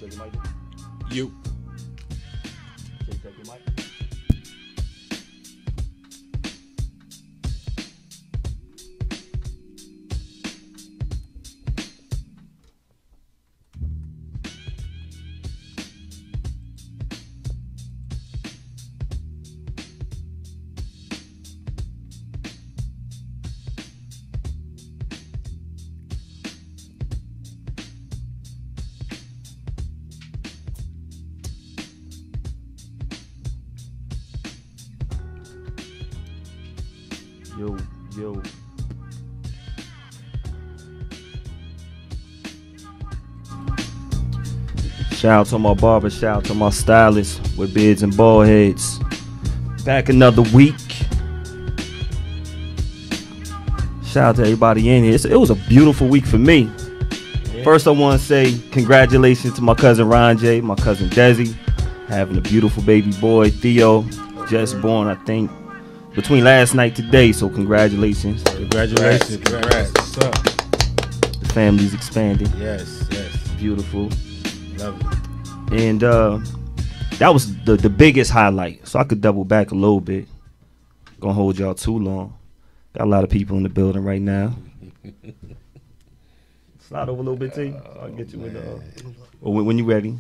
Check your mic. You. Check your mic. Yo. Shout out to my barber, shout out to my stylist with beards and bald heads. Back another week. Shout out to everybody in here. It was a beautiful week for me. First, I want to say congratulations to my cousin Ron J, my cousin Desi, having a beautiful baby boy, Theo, just born, I think, between last night today. So congratulations. Congratulations. Congrats. What's up? The family's expanding. Yes. Beautiful. Love it. And that was the biggest highlight. So I could double back a little bit. Gonna hold y'all too long. Got a lot of people in the building right now. Slide over a little bit, T. I'll get you with the. Or when you ready.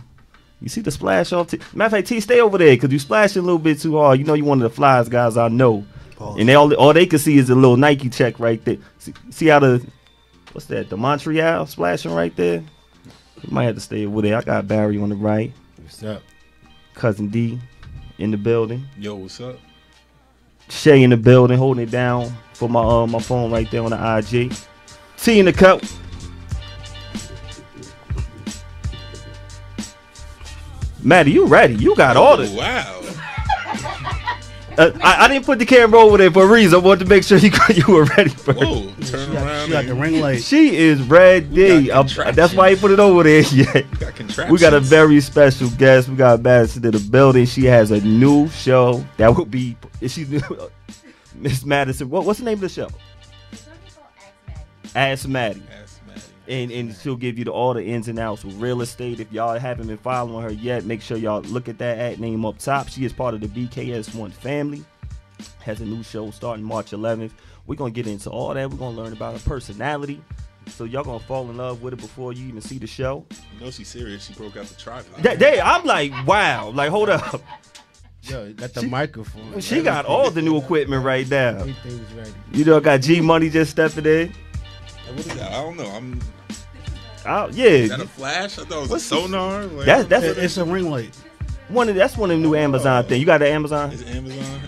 You see the splash off? Matter of fact, T, stay over there because you splashing a little bit too hard. You know you one of the flies guys I know. Pause. And all they can see is a little Nike check right there. See how what's that? The Montreal splashing right there. You might have to stay over there. I got Barry on the right. What's up? Cousin D in the building. Yo, what's up? Shay in the building, holding it down for my phone right there on the IG. T in the cup. Maddie, you ready? You got all this. Wow. I didn't put the camera over there for a reason. I wanted to make sure you were ready for it. Whoa, turn around. She got the ring light. She is ready. That's why he put it over there yet. We got a very special guest. We got Madison in the building. She has a new show that will be. Miss Madison. What's the name of the show? Ask Maddie. And she'll give you all the ins and outs with real estate. If y'all haven't been following her yet, make sure y'all look at that ad name up top. She is part of the BKS1 family. Has a new show starting March 11th. We're going to get into all that. We're going to learn about her personality. So y'all going to fall in love with her before you even see the show. You know she's serious. She broke out the tripod. I'm like, wow. Like, hold up. Yo, you got the microphone. She got all the new equipment right now. Everything's ready. You know, got G Money just stepping in. What is that? I don't know. Yeah. Is that a flash? I thought it was a sonar. Like, It's a ring light. That's one of the new Amazon things. You got the Amazon? Is it Amazon?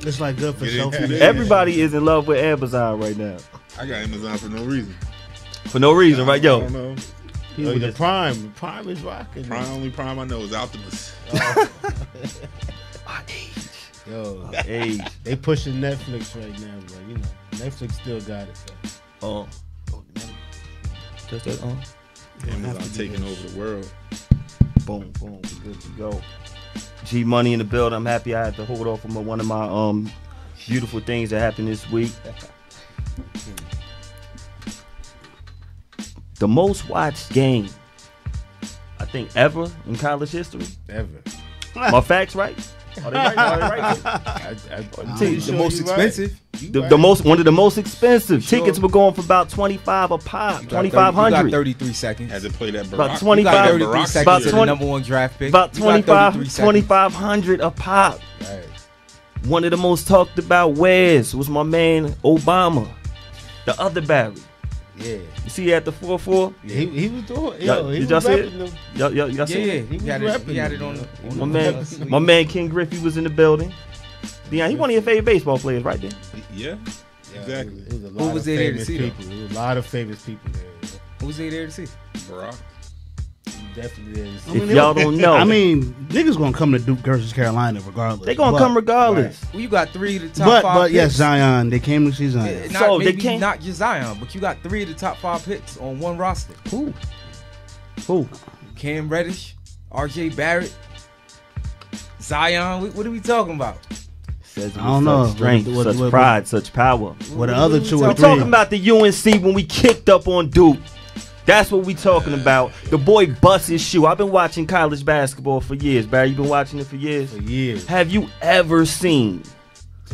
It's like good for selfies. Everybody is in love with Amazon right now. I got Amazon for no reason. For no reason, right? Yo. I don't know. The Prime. Prime is rocking. Only Prime I know is Optimus. My age. Yo, age. They pushing Netflix right now, but you know, Netflix still got it. So. Just that Amazon taking over the world. Boom, we good to go. G Money in the building. I'm happy I had to hold off on one of my beautiful things that happened this week. The most watched game, I think, ever in college history. Ever. My facts right? Are they right? The most expensive. One of the most expensive. Sure. Tickets were going for about $25 a pop, $2,500. You got 33 seconds. Had to play that Barack. About 25. 33 seconds to the number one draft pick. About $2,500 a pop. Right. One of the most talked about wares was my man Obama, the other Barry. Yeah. You see, he had the 4-4. Yeah, he was doing. Did y'all see it? Y'all see it? He had it on. My man King Griffey was in the building. Dion, he one of your favorite baseball players, right there. Yeah, exactly. Who was there to see them? There was a lot of famous people there. Who was there to see? Barack. Definitely is. If y'all don't know, I mean, niggas gonna come to Duke versus Carolina regardless. They gonna come regardless. Well, you got 3 of the top 5 But picks. yes, Zion. They came to see Zion. Not, So maybe they can't. not just Zion, but you got 3 of the top 5 picks on one roster. Who? Cam Reddish, RJ Barrett, Zion. What are we talking about? Says I don't know. Such strength, What- such pride, such power. With the other two or We're three. talking about the UNC when we kicked up on Duke. That's what we talking about. The boy busts his shoe. I've been watching college basketball for years. Barry, you been watching it for years? For years. Have you ever seen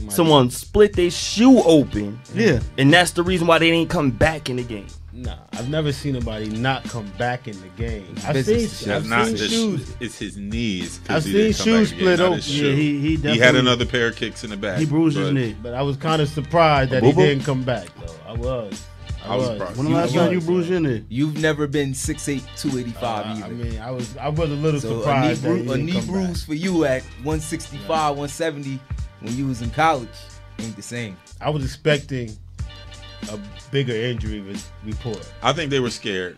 someone split their shoe open? Yeah. And that's the reason why they didn't come back in the game. Nah, I've never seen nobody not come back in the game. I've Business seen, I've Not seen just shoes. It's his knees. I've He seen didn't come shoes back split again, not open. his Yeah, shoe. he He had definitely- another pair of kicks in the back. He bruised his but knee. But I was kind of surprised that Boo he boo? didn't come back, though. I was surprised. When the last time you was. bruised your knee? You've never been 6'8", 285 either. I mean, I was a little So surprised a knee, that he didn't come bruise back. for you at 165, 170 when you was in college ain't the same. I was expecting a bigger injury report. I think they were scared.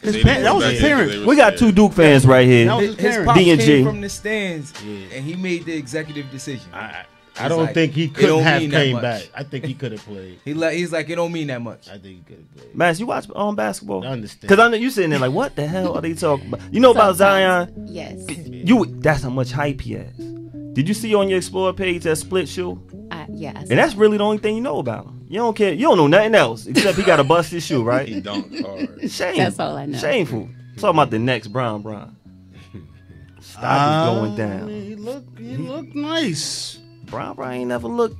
His They pa- didn't that come was back his in 'cause parents. they were We got two scared. Duke fans right here. That was His parents. pops D&G. came from the stands, Yeah. and he made the executive decision. I don't like, think he it couldn't don't have mean that came much. back. I think he could have played. He's like, it don't mean that much. I think he could have played. Max, you watch basketball? I understand. Because I know you sitting there like, what the hell are they talking about? You know about Zion? Yes. That's how much hype he has. Did you see on your Explorer page that split shoe? Yes. And that's really the only thing you know about him. You don't care. You don't know nothing else except he got to bust his shoe, right? He dunked hard. It's shameful. That's all I know. Shameful. Talking about the next Brown. Stock is going down. He looked nice. Brown ain't never looked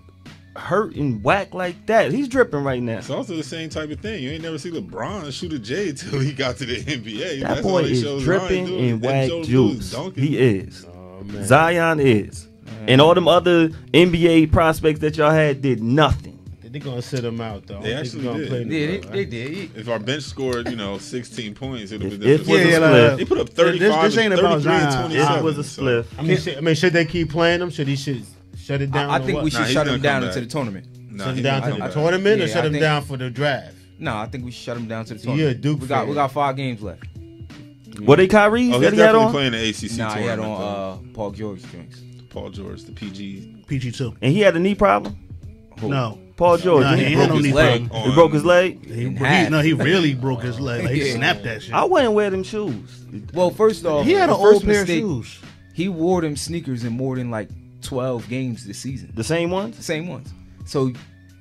hurt and whack like that. He's dripping right now. It's also the same type of thing. You ain't never see LeBron shoot a J till he got to the NBA. That That's boy all they is show dripping Zion doing. in They whack show him do juice. is dunking. He is. Oh, man. Zion is. And all them other NBA prospects that y'all had did nothing. They're gonna sit him out though. They I don't think actually he's gonna did. play Yeah, anymore, they right? did. If our bench scored, 16 points, it would have If been different. was a split. They put up 35, This ain't about 33 and Zion. 27. It was a so- split. I mean, should they keep playing him? Should he shut it down? I or think what? we should he's shut gonna him down come into the back. tournament. Nah, Shut him he's down gonna to come the back. tournament or Yeah, shut I him think- down for the draft? No, I think we should shut him down to the So you're a tournament. Duke We got fan. 5 games left. Were they Kyrie's Oh, that he's he had definitely on? playing the ACC Nah, he had tournament. though. on Paul George drinks. Paul George, the PG. PG2. And he had a knee problem? No. Paul George. Nah, he he ain't had no broke knee his leg. problem. He broke his leg? He really broke his leg. Like, he Yeah. snapped that shit. I wouldn't wear them shoes. Well, first off, He had the an first old pair of mistake, shoes. He wore them sneakers in more than like 12 games this season. The same ones? The same ones. So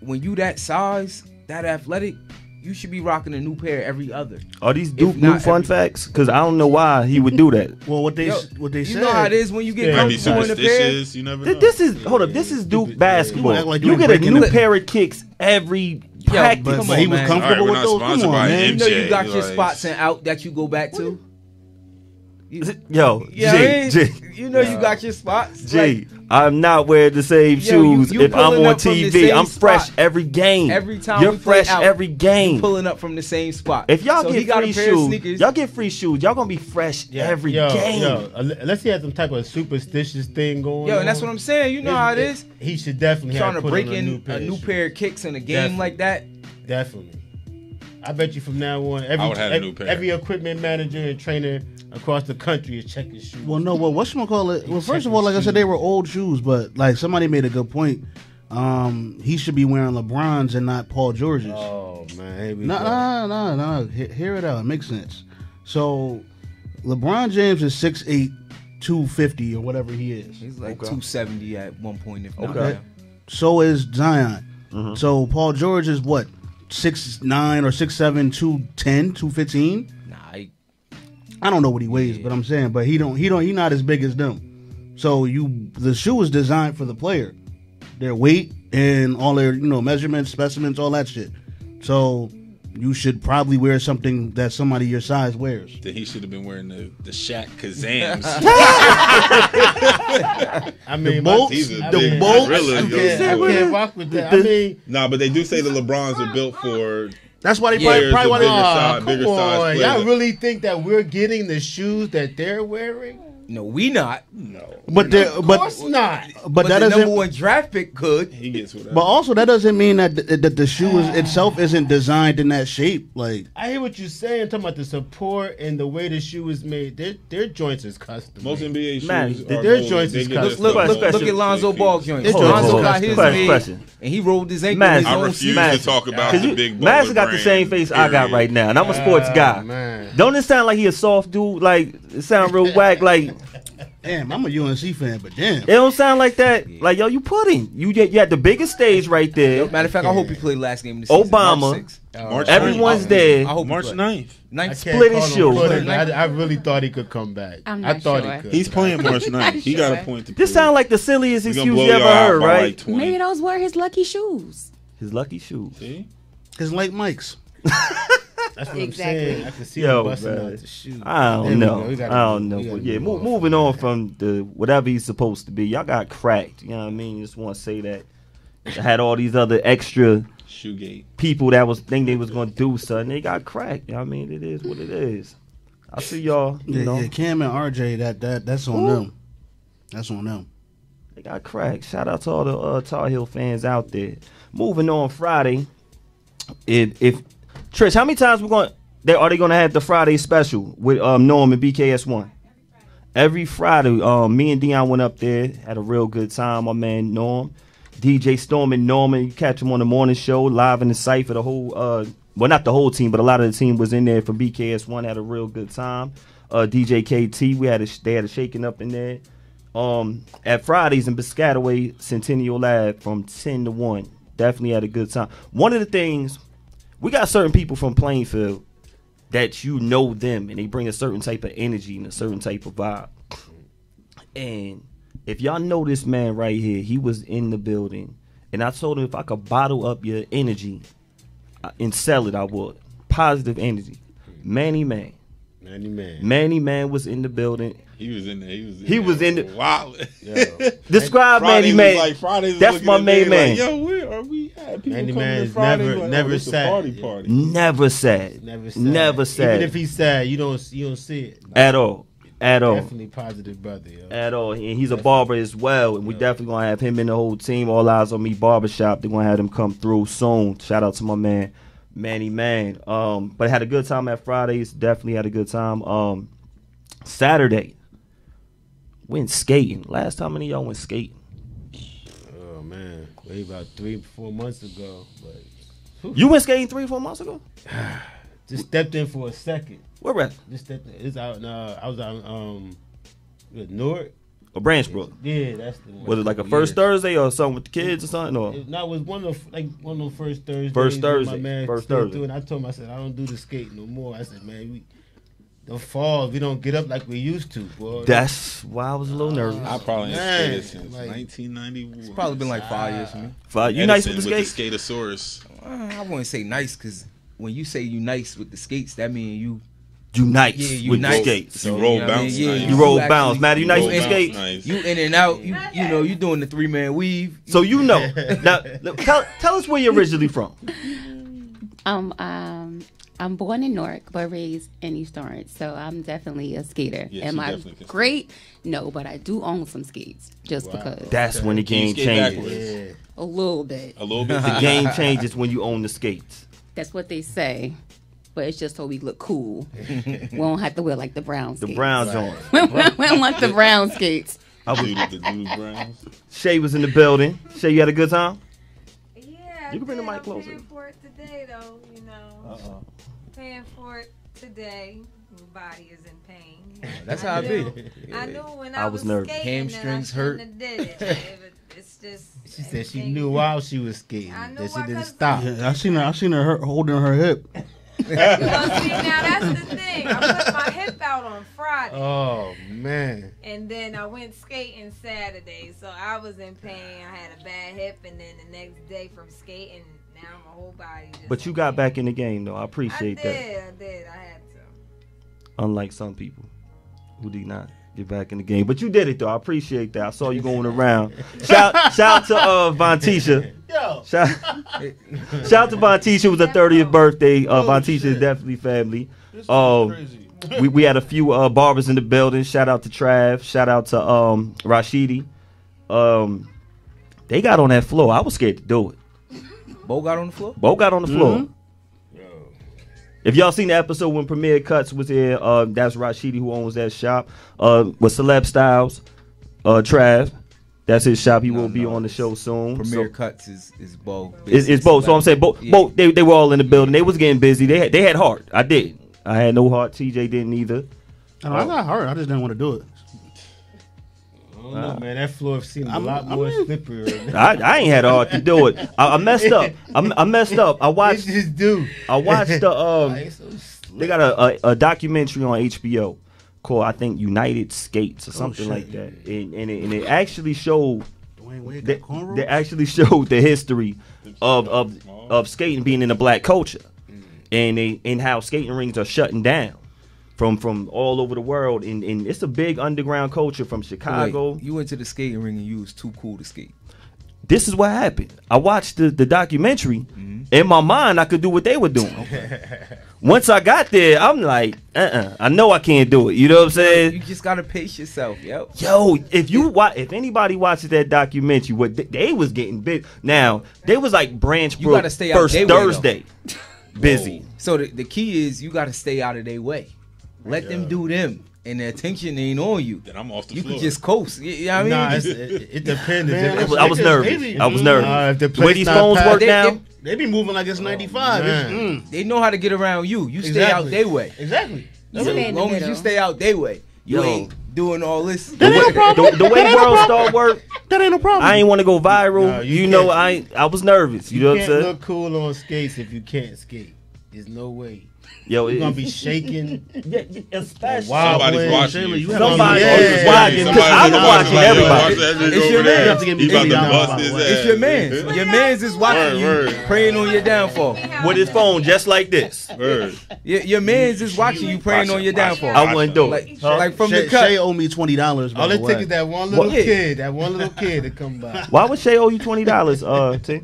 when you that size, that athletic, you should be rocking a new pair every other. Are these Duke not new fun every- facts? Because I don't know why he would do that. Well, what they Yo, said. You know how it is when you get Yeah. Might be comfortable in a pair. superstitious. You never know. This is hold up. This is Duke basketball. You act like You you get a breaking new the- pair of kicks every Yo, practice. But, Come but on, he was man. comfortable All with right, those. we're not Come sponsored on, by man. You know you got MJ, your like- spots and out that you go back to. Yo, Yeah, G, you know you got your spots. G, I'm not wearing the same Yo, you- shoes you if I'm pulling on up from the TV. same I'm fresh spot. every game. Every time You're we play fresh out, every game. pulling up from the same spot. If y'all So he get got free a pair of shoes, sneakers. y'all get free shoes. Y'all gonna be fresh every game. Unless he has some type of superstitious thing going on. Yo, and that's what I'm saying. You know how it is. He should definitely Trying have to put break on in a new of pair of kicks in a game Definitely. like that. shoes. Definitely. I bet you from now on, I would have a new pair. every equipment manager and trainer across the country is checking shoes. Well, no. Well, whatchamacallit? Well, first of all, like I said, they were old shoes, but like somebody made a good point. He should be wearing LeBrons and not Paul George's. Oh man, here we No, go. no. Hear it out. It makes sense. So, LeBron James is 6'8", 250 or whatever he is. He's like 270 at one point. If not Okay. now. So is Zion. So Paul George is what, 6'9" or 6'7", 210, 215? Nah, I don't know what he weighs, but I'm saying, but he not as big as them. So the shoe is designed for the player, their weight and all their measurements, specimens, all that shit. So you should probably wear something that somebody your size wears. Then he should have been wearing the Shaq Kazams. I mean, bolts? He's a I big mean, bolts? gorilla, I yo. can't rock with that. I mean, Nah, but they do say the LeBrons are built for That's why they players probably with want bigger to. size, bigger come size on. players. Y'all really think that we're getting the shoes that they're wearing? no, we not. But Of course not. but that the doesn't. number one draft pick could. he gets whatever. But also that doesn't mean that the shoe itself isn't designed in that shape. Like I hear what you're saying, talking about the support and the way the shoe is made. Their joints is custom. Most made. NBA shoes Man, are their molded. joints They is get custom. their Look, stuff look, molded look to at Lonzo their Ball feet. joints. His joints Lonzo is got his custom. made, Question. and he rolled his ankle. Man, in his I own refuse seat. to talk about Cause the you, big baller Master got the brand, same face I got period. right now, and I'm a sports guy. Man. Don't it sound like he a soft dude? Like it sound real whack. Like Damn, I'm a UNC fan, but damn. It don't sound like that. Like, yo, you pudding. You had the biggest stage right there. Matter of fact, I hope he played last game of the season. Obama. March 6th. March Everyone's 9th. there. I hope March he 9th. Ninth I split can't his call him shoe. pudding. I really thought he could come back. I'm I not thought sure. he could. He's playing March 9th. He got a sure. point to This prove. sound like the silliest He gonna excuse blow you ever y'all out heard, by right? like 20. Maybe those were his lucky shoes. His lucky shoes. See? His late Mike's. That's what Exactly. I'm saying. I can see Yo, him busting man. out the shoe. I There don't we know. go. We I gotta don't move- know. we gotta But yeah, move on moving from on that. from the whatever he's supposed to be. Y'all got cracked. You know what I mean? Just want to say that. I had all these other extra Shoegate. people that was think they was gonna do something. They got cracked. You know what I mean? It is what it is. I see y'all. You know, Yeah, Cam and RJ, that's on them. That's on them. they got cracked. Shout out to all the Tar Heel fans out there. Moving on Friday. If Trish, how many times are they gonna have the Friday special with Norm and BKS1? Every Friday, me and Dion went up there, had a real good time. My man Norm, DJ Storm and Norman, you catch him on the morning show, live in the cypher. The whole, well, not the whole team, but a lot of the team was in there for BKS1. Had a real good time. DJ KT, they had a shaking up in there. At Fridays in Piscataway Centennial Lab from 10 to 1. Definitely had a good time. One of the things, we got certain people from Plainfield that you know them and they bring a certain type of energy and a certain type of vibe. And if y'all know this man right here, he was in the building. And I told him if I could bottle up your energy and sell it, I would. Positive energy. Manny Man. Manny Man was in the building. He was in there. He was in the- Wow. Describe Manny Man. Like Fridays was That's looking my at main me man. Like, yo, where are we at? People Manny coming Man to is Fridays never- like, never oh, this a sad. party Yeah. party. Never sad. Never sad. Even if he's sad, you don't see it. At all. At all. Definitely positive brother, yo. At all. And he's a barber as well. And we definitely going to have him and the whole team. All Eyes on Me Barbershop. They're going to have them come through soon. Shout out to my man, Manny Man. But I had a good time at Fridays. Definitely had a good time. Saturday, went skating. Last time any of y'all went skating? Oh, man. Way about 3-4 months ago. But You went skating 3-4 months ago? just stepped in for a second. Where at? Just stepped in. It's out. I was out with Newark. Or Branchbrook? Yeah, that's the one. Was it like a first Thursday or something with the kids or something? Or No, it was one of those first Thursdays. First when Thursday. My man First stayed Thursday. through, and I told him, I said, I don't do the skate no more. I said, man, the falls, we don't get up like we used to, boy. that's why I was a little nervous. I probably ain't Man, skated since like- 1991. It's probably been like 5 years for me. You nice with the Edison skate? Skatosaurus. I wouldn't say nice because when you say you nice with the skates, that means you You nice Yeah, you with nice. the skates. You So, roll you know what I bounce mean? Yeah, nice. You roll actually- bounce. Matter, you nice with the roll bounce skate? nice. you in and out. You know you doing the 3-man weave. So you know. Now, tell us where you're originally from. I'm born in Newark, but raised in East Orange, so I'm definitely a skater. Yes, Am you I definitely can skate. great? No, but I do own some skates, just because. That's when the Can you game skate changes. backwards? Yeah. A little bit. A little bit. The game changes when you own the skates. That's what they say, but it's just so we look cool. We don't have to wear like the brown The skates. brown joint. we don't want the brown skates. I was, The Doodle Browns. Shay was in the building. Shay, you had a good time? Yeah, You can bring the I mic did. I'm closer. paying for it today, though. You know, paying for it today. My body is in pain. That's how it be. I knew when I I was was nervous. skating Hamstrings that I shouldn't hurt. have did it. It's just. She said she everything- knew while she was skating I knew that she why, didn't 'cause- stop. Yeah, I seen her holding her hip. Well, see, now that's the thing. I put my hip out on Friday. Oh man. And then I went skating Saturday, so I was in pain. I had a bad hip, and then the next day from skating, now my whole body just. But you got back in the game, though. I I appreciate that. did. I had to. Unlike some people who did not get back in the game. But you did it, though. I appreciate that. I saw you going around. Shout out to Vontisha. Yo. Shout out to Vontisha. It was her 30th birthday. Vontisha is definitely family. We had a few barbers in the building. Shout out to Trav. Shout out to Rashidi. They got on that floor. I was scared to do it. Bo got on the floor. Bo got on the floor. If y'all seen the episode when Premier Cuts was here, that's Rashidi who owns that shop. With Celeb Styles, Trav. That's his shop. He will be on the show soon. Premier So- Cuts is Bo. It's both. So I'm saying both. Yeah. Both. They were all in the building. They was getting busy. They had heart. I did. I had no heart. TJ didn't either. I got hurt. I just didn't want to do it. don't know, man. That floor seemed a lot I'm more in. slippery right now. I ain't had hard to do it. I messed up. I messed up. I watched It's just do. the Like, so they got a documentary on HBO called, I think, United Skates or something shit. like that, and it actually showed Dwayne Wade they, got cornrows? they actually showed the history of skating being in the black culture, and how skating rings are shutting down from all over the world, and it's a big underground culture from Chicago. Wait, you went to the skating ring and you was too cool to skate. This is what happened. I watched the documentary. In my mind, I could do what they were doing. Once I got there, I'm like, I know I can't do it. You know what I'm saying? You just gotta pace yourself, yo. Yo, if anybody watches that documentary, what they was getting big. Now they was like Branch You Brook gotta stay out first they way, though. Thursday, busy. So the key is you gotta stay out of their way. Let them do them, and the attention ain't on you. Then I'm off the You floor. can just coast. You know what I mean? Nah, it depends. Man, I was nervous. I was nervous. If the The way place these not phones packed- work now. They be moving like it's 95. Man. They know how to get around you. You stay out Exactly. their way. Exactly. You So stay as in the long as you middle. stay out their way, you Yo. ain't doing all this. The way World Star work, That ain't no problem. I ain't want to go viral. No, you you know, can't. I was nervous. You know what I'm can't saying? look cool on skates if you can't skate. There's no way. Yo, You're gonna be shaking. especially Wow. Somebody's boy, watching Shayla, you. you have Somebody Yeah. was watching. 'Cause I was watching everybody. It's your man. You have to give me He about to $50 bust by the his way. ass. It's your man's. Your man's is watching Word, you, word. praying on your downfall. With his phone just like this. Word. Your man's is watching you, praying on your downfall. I wouldn't do Like, it. like from Shay, the cut. Shay owe me $20. By All the it way. takes is that one little What? kid, to come by. Why would Shay owe you $20? T?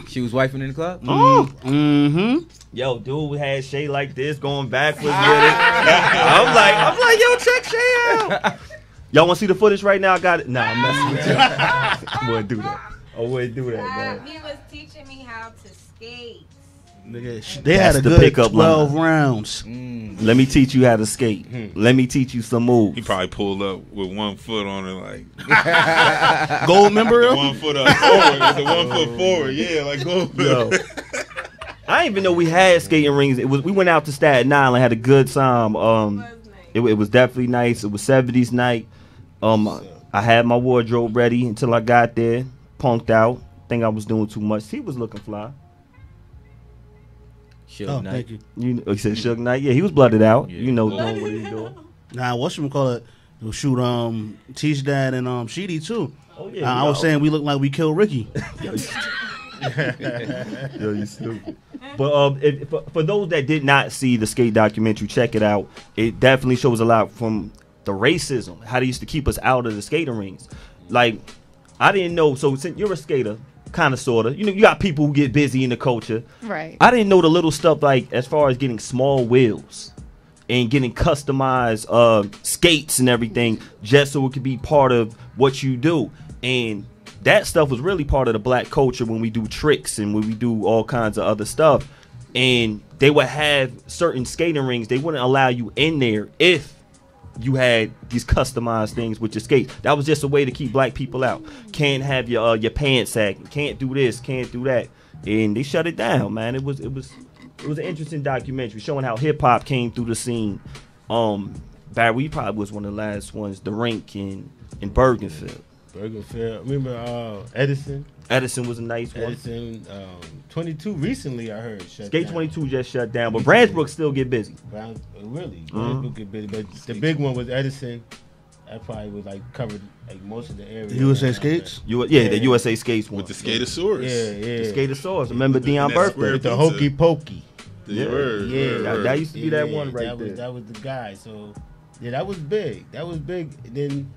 She was wifing in the club. Mm-hmm. Yo, dude had Shay like this, going backwards with it. I'm like, yo, check Shay out. Y'all want to see the footage right now? I got it. Nah, I'm messing with you. I wouldn't do that. I wouldn't do that, man. He was teaching me how to skate. Nigga, they had That's a the good pickup 12 line. rounds. Let me teach you how to skate. Let me teach you some moves. He probably pulled up with 1 foot on it, like Gold member? 1 foot up forward, with the 1 foot forward. Yeah, like go. Yo. I didn't even know we had skating rings. We went out to Staten Island, had a good time. It was definitely nice. It was 70s night. I had my wardrobe ready until I got there. Punked out. Think I was doing too much. He was looking fly. Oh, thank you. He said Suge Knight. Yeah, he was blooded out. You know, doing what he's doing. Nah, whatchamacallit? We'll shoot Teach Dad and Sheedy too. Oh yeah. I was saying we look like we killed Ricky. Yo, you stupid. But for those that did not see the skate documentary, check it out. It definitely shows a lot from the racism, how they used to keep us out of the skating rings. Like, I didn't know. So since you're a skater, kind of, sort of, you know, you got people who get busy in the culture. Right. I didn't know the little stuff, like as far as getting small wheels and getting customized skates and everything, just so it could be part of what you do. And that stuff was really part of the black culture when we do tricks and when we do all kinds of other stuff. And they would have certain skating rings. They wouldn't allow you in there if you had these customized things with your skates. That was just a way to keep black people out. Can't have your pants sagging. Can't do this. Can't do that. And they shut it down, man. It was an interesting documentary showing how hip hop came through the scene. Barry probably was one of the last ones. The Rink in Bergenfield. Bergenfield. Remember Edison? Edison was a nice one. Edison, 22 recently I heard shut Skate down. 22 just shut down, but Branchbrook still get busy. Really? Branchbrook get busy, but the big one was Edison. That probably was like covered like most of the area. USA around Skates? The USA Skates one. With the Skatosaurus. there. Yeah, The yeah. Skatosaurus. Remember Dion that Birthday? square With the pizza. hokey pokey. Yeah, word, Yeah. word, word. That used to be that one right that there. That was the guy. So yeah, that was big. That was big. And then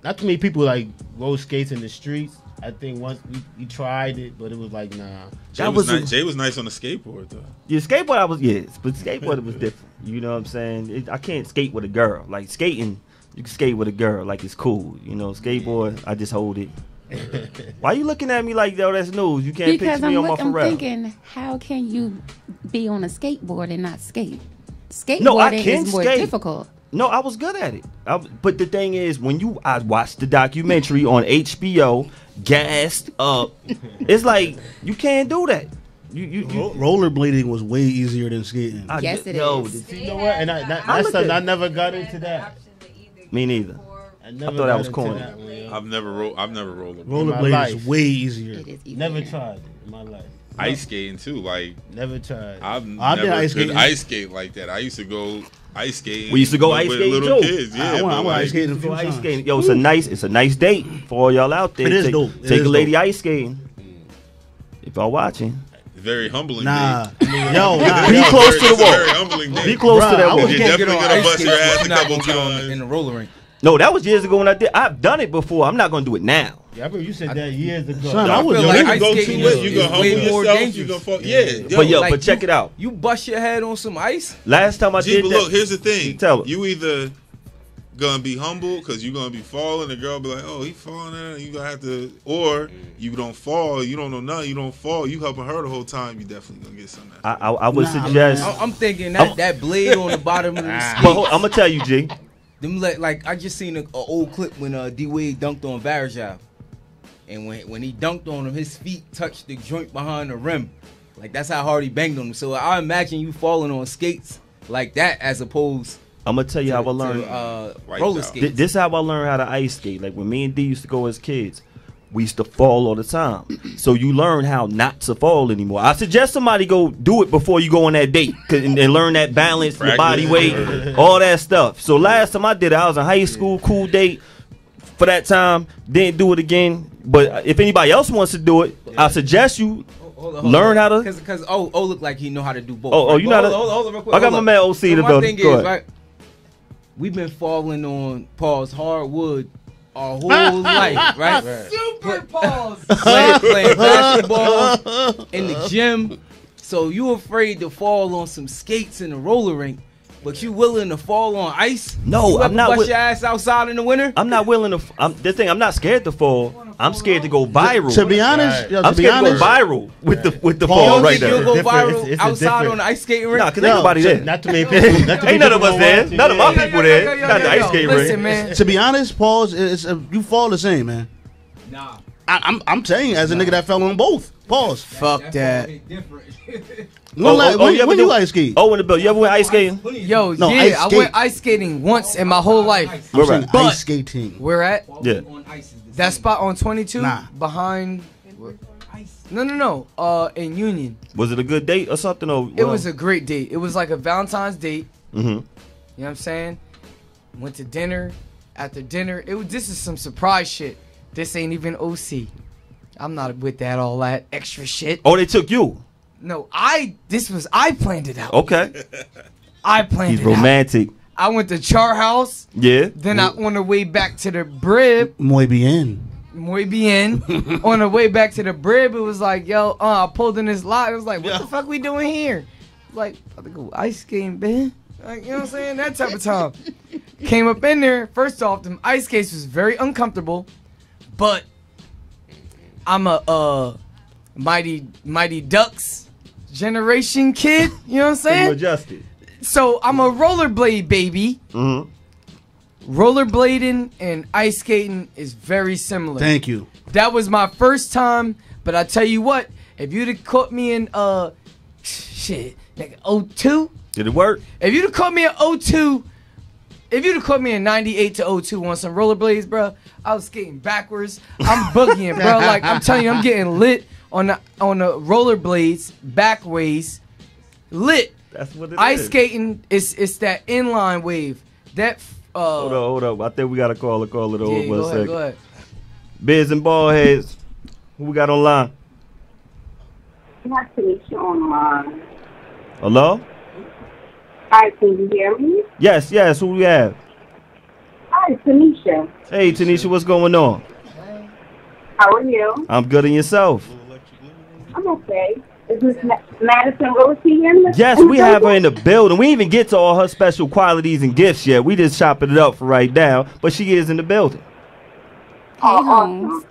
not too many people like rode skates in the streets. I think once we tried it, but it was like nah. Jay That was was nice. Jay was nice on the skateboard though. Yeah, skateboard I was, yes, but skateboard was different. You know what I'm saying? I can't skate with a girl. Like skating, you can skate with a girl, like it's cool. You know, skateboard, I just hold it. Why you looking at me like, yo, that's news? You can't Because picture me on my I'm Pharrell. thinking, how can you be on a skateboard and not skate? Skateboarding No, I can is more skate. difficult. No, I was good at it. But the thing is, when I watched the documentary on HBO, gassed up, it's like you can't do that. You Rollerblading was way easier than skating. Yes, it yo, is. You know what? And that's something I never got into that. Me neither. I I never thought that got was into corny. that one, yo. I've never rollerblade. Rollerblade life. is way easier. It is easy. Never tried it in my life. Ice skating too. Like Never tried. I've I did never ice could skating. ice skate like that. I used to go ice skating. We used to go with ice skating, little too. kids. Yeah, I but went like, ice skating a few Go ice times. skating. Yo, it's a nice date for all y'all out there. It is take, dope. It Take is a lady dope. ice skating. If y'all watching, very humbling. Nah, date. yo, nah, Be yo. close to the It's a wall. very humbling date. be close Bruh, to that I wall. was You're getting- definitely on gonna ice bust your skates, ass but a you're not couple gonna get on times. in the roller rink. No, that was years ago when I did. I've done it before. I'm not gonna do it now. Yeah, I remember you said that years ago. Son, I was feel Yo, like you can ice go skating too late. is- You is can humble way more yourself. You dangerous. can fall. Yeah. But yo, like but check it out. You bust your head on some ice. Last time I Gee, did but that. look, here's the thing. Tell her. You either gonna be humble because you're gonna be falling. The girl be like, "Oh, he falling." You gonna have to, or you don't fall. You don't know nothing. You don't fall. You helping her the whole time. You definitely gonna get something. I would Nah, suggest. man. I'm thinking that blade on the bottom of the skate. But I'm gonna tell you, G. Them like I just seen a old clip when D Wade dunked on Varejao, and when he dunked on him, his feet touched the joint behind the rim. Like that's how hard he banged on him. So I imagine you falling on skates like that as opposed I'm gonna tell you how I to learned. roller out. skates. This is how I learned how to ice skate. Like when me and D used to go as kids, we used to fall all the time. So you learn how not to fall anymore. I suggest somebody go do it before you go on that date and learn that balance, the body weight, all that stuff. So last time I did it, I was in high school, cool date. For that time, didn't do it again. But if anybody else wants to do it, I suggest you learn how to. Because look like he know how to do both. Oh, you know how to. Hold on real quick. I got Hold my up. man OC in the my building. thing Go is, ahead. right, we've been falling on Paul's hardwood our whole life, right? Super pause. Playing basketball in the gym. So you afraid to fall on some skates in the roller rink, but you willing to fall on ice? No, you I'm ever not bust wi- your ass outside in the winter? I'm not willing to. I'm not scared to fall. I'm scared to go viral. To be honest, yo, I'm to be scared to honest, go viral with the Paul, You fall don't right think you'll there. go Different. viral It's a outside different- on the ice skating rink? Nah, cause No, ain't nobody there. Not too many people. Not too Ain't many none of people us there. watching, None of my yeah. people there. Not the ice skate Listen, rink. man. to be honest, pause. You fall the same, man. Nah. I'm saying as a nigga that fell on both. Pause. Fuck that. When ever you ice skate? Oh, in the bill. You ever went ice skating? Yo, No, yeah, ice I skate. went ice skating once in my whole life. I'm Where saying at? ice skating. Where at? Yeah. That spot on 22 Nah. behind. No. In Union. Was it a good date or something? Or It was a great date. It was like a Valentine's date. hmm You know what I'm saying? Went to dinner. After dinner, this is some surprise shit. This ain't even OC. I'm not with all that extra shit. Oh, they took you. No, I planned it out. Okay. I planned He's it out. romantic. I went to Char House. Yeah. Then on the way back to the brib, Muy bien. muy bien. On the way back to the brib, it was like, yo, I pulled in this lot. It was like, what the fuck we doing here? Like, about to go ice skating, man. Like, you know what I'm saying? That type of time. Came up in there. First off, the ice skates was very uncomfortable, but I'm a Mighty Ducks generation kid. You know what I'm saying? Adjusted. So I'm a rollerblade baby. Mm-hmm. Rollerblading and ice skating is very similar. Thank you. That was my first time, but I tell you what, if you'd have caught me in shit, like 02, Did it work? if you'd have caught me in 02, if you'd have caught me in 98 to 02 on some rollerblades, bro, I was skating backwards. I'm boogieing, bro. Like I'm telling you, I'm getting lit on the rollerblades, back ways, lit. That's what it Ice is. skating it's that inline wave. That Hold up. I think we got to call it over yeah, for a second. go ahead. Biz and Baldheads. Who we got online? Nice to meet you online. Hello? Hi, can you hear me? Yes. Who we have? Hi, Tanisha. Hey, Tanisha, what's going on? How are you? I'm good and yourself. I'm okay. Is this Madison Rosie in the Yes, in the we have her building? in the building. We even get to all her special qualities and gifts yet. We just chopping it up for right now, but she is in the building. Hey, Holmes.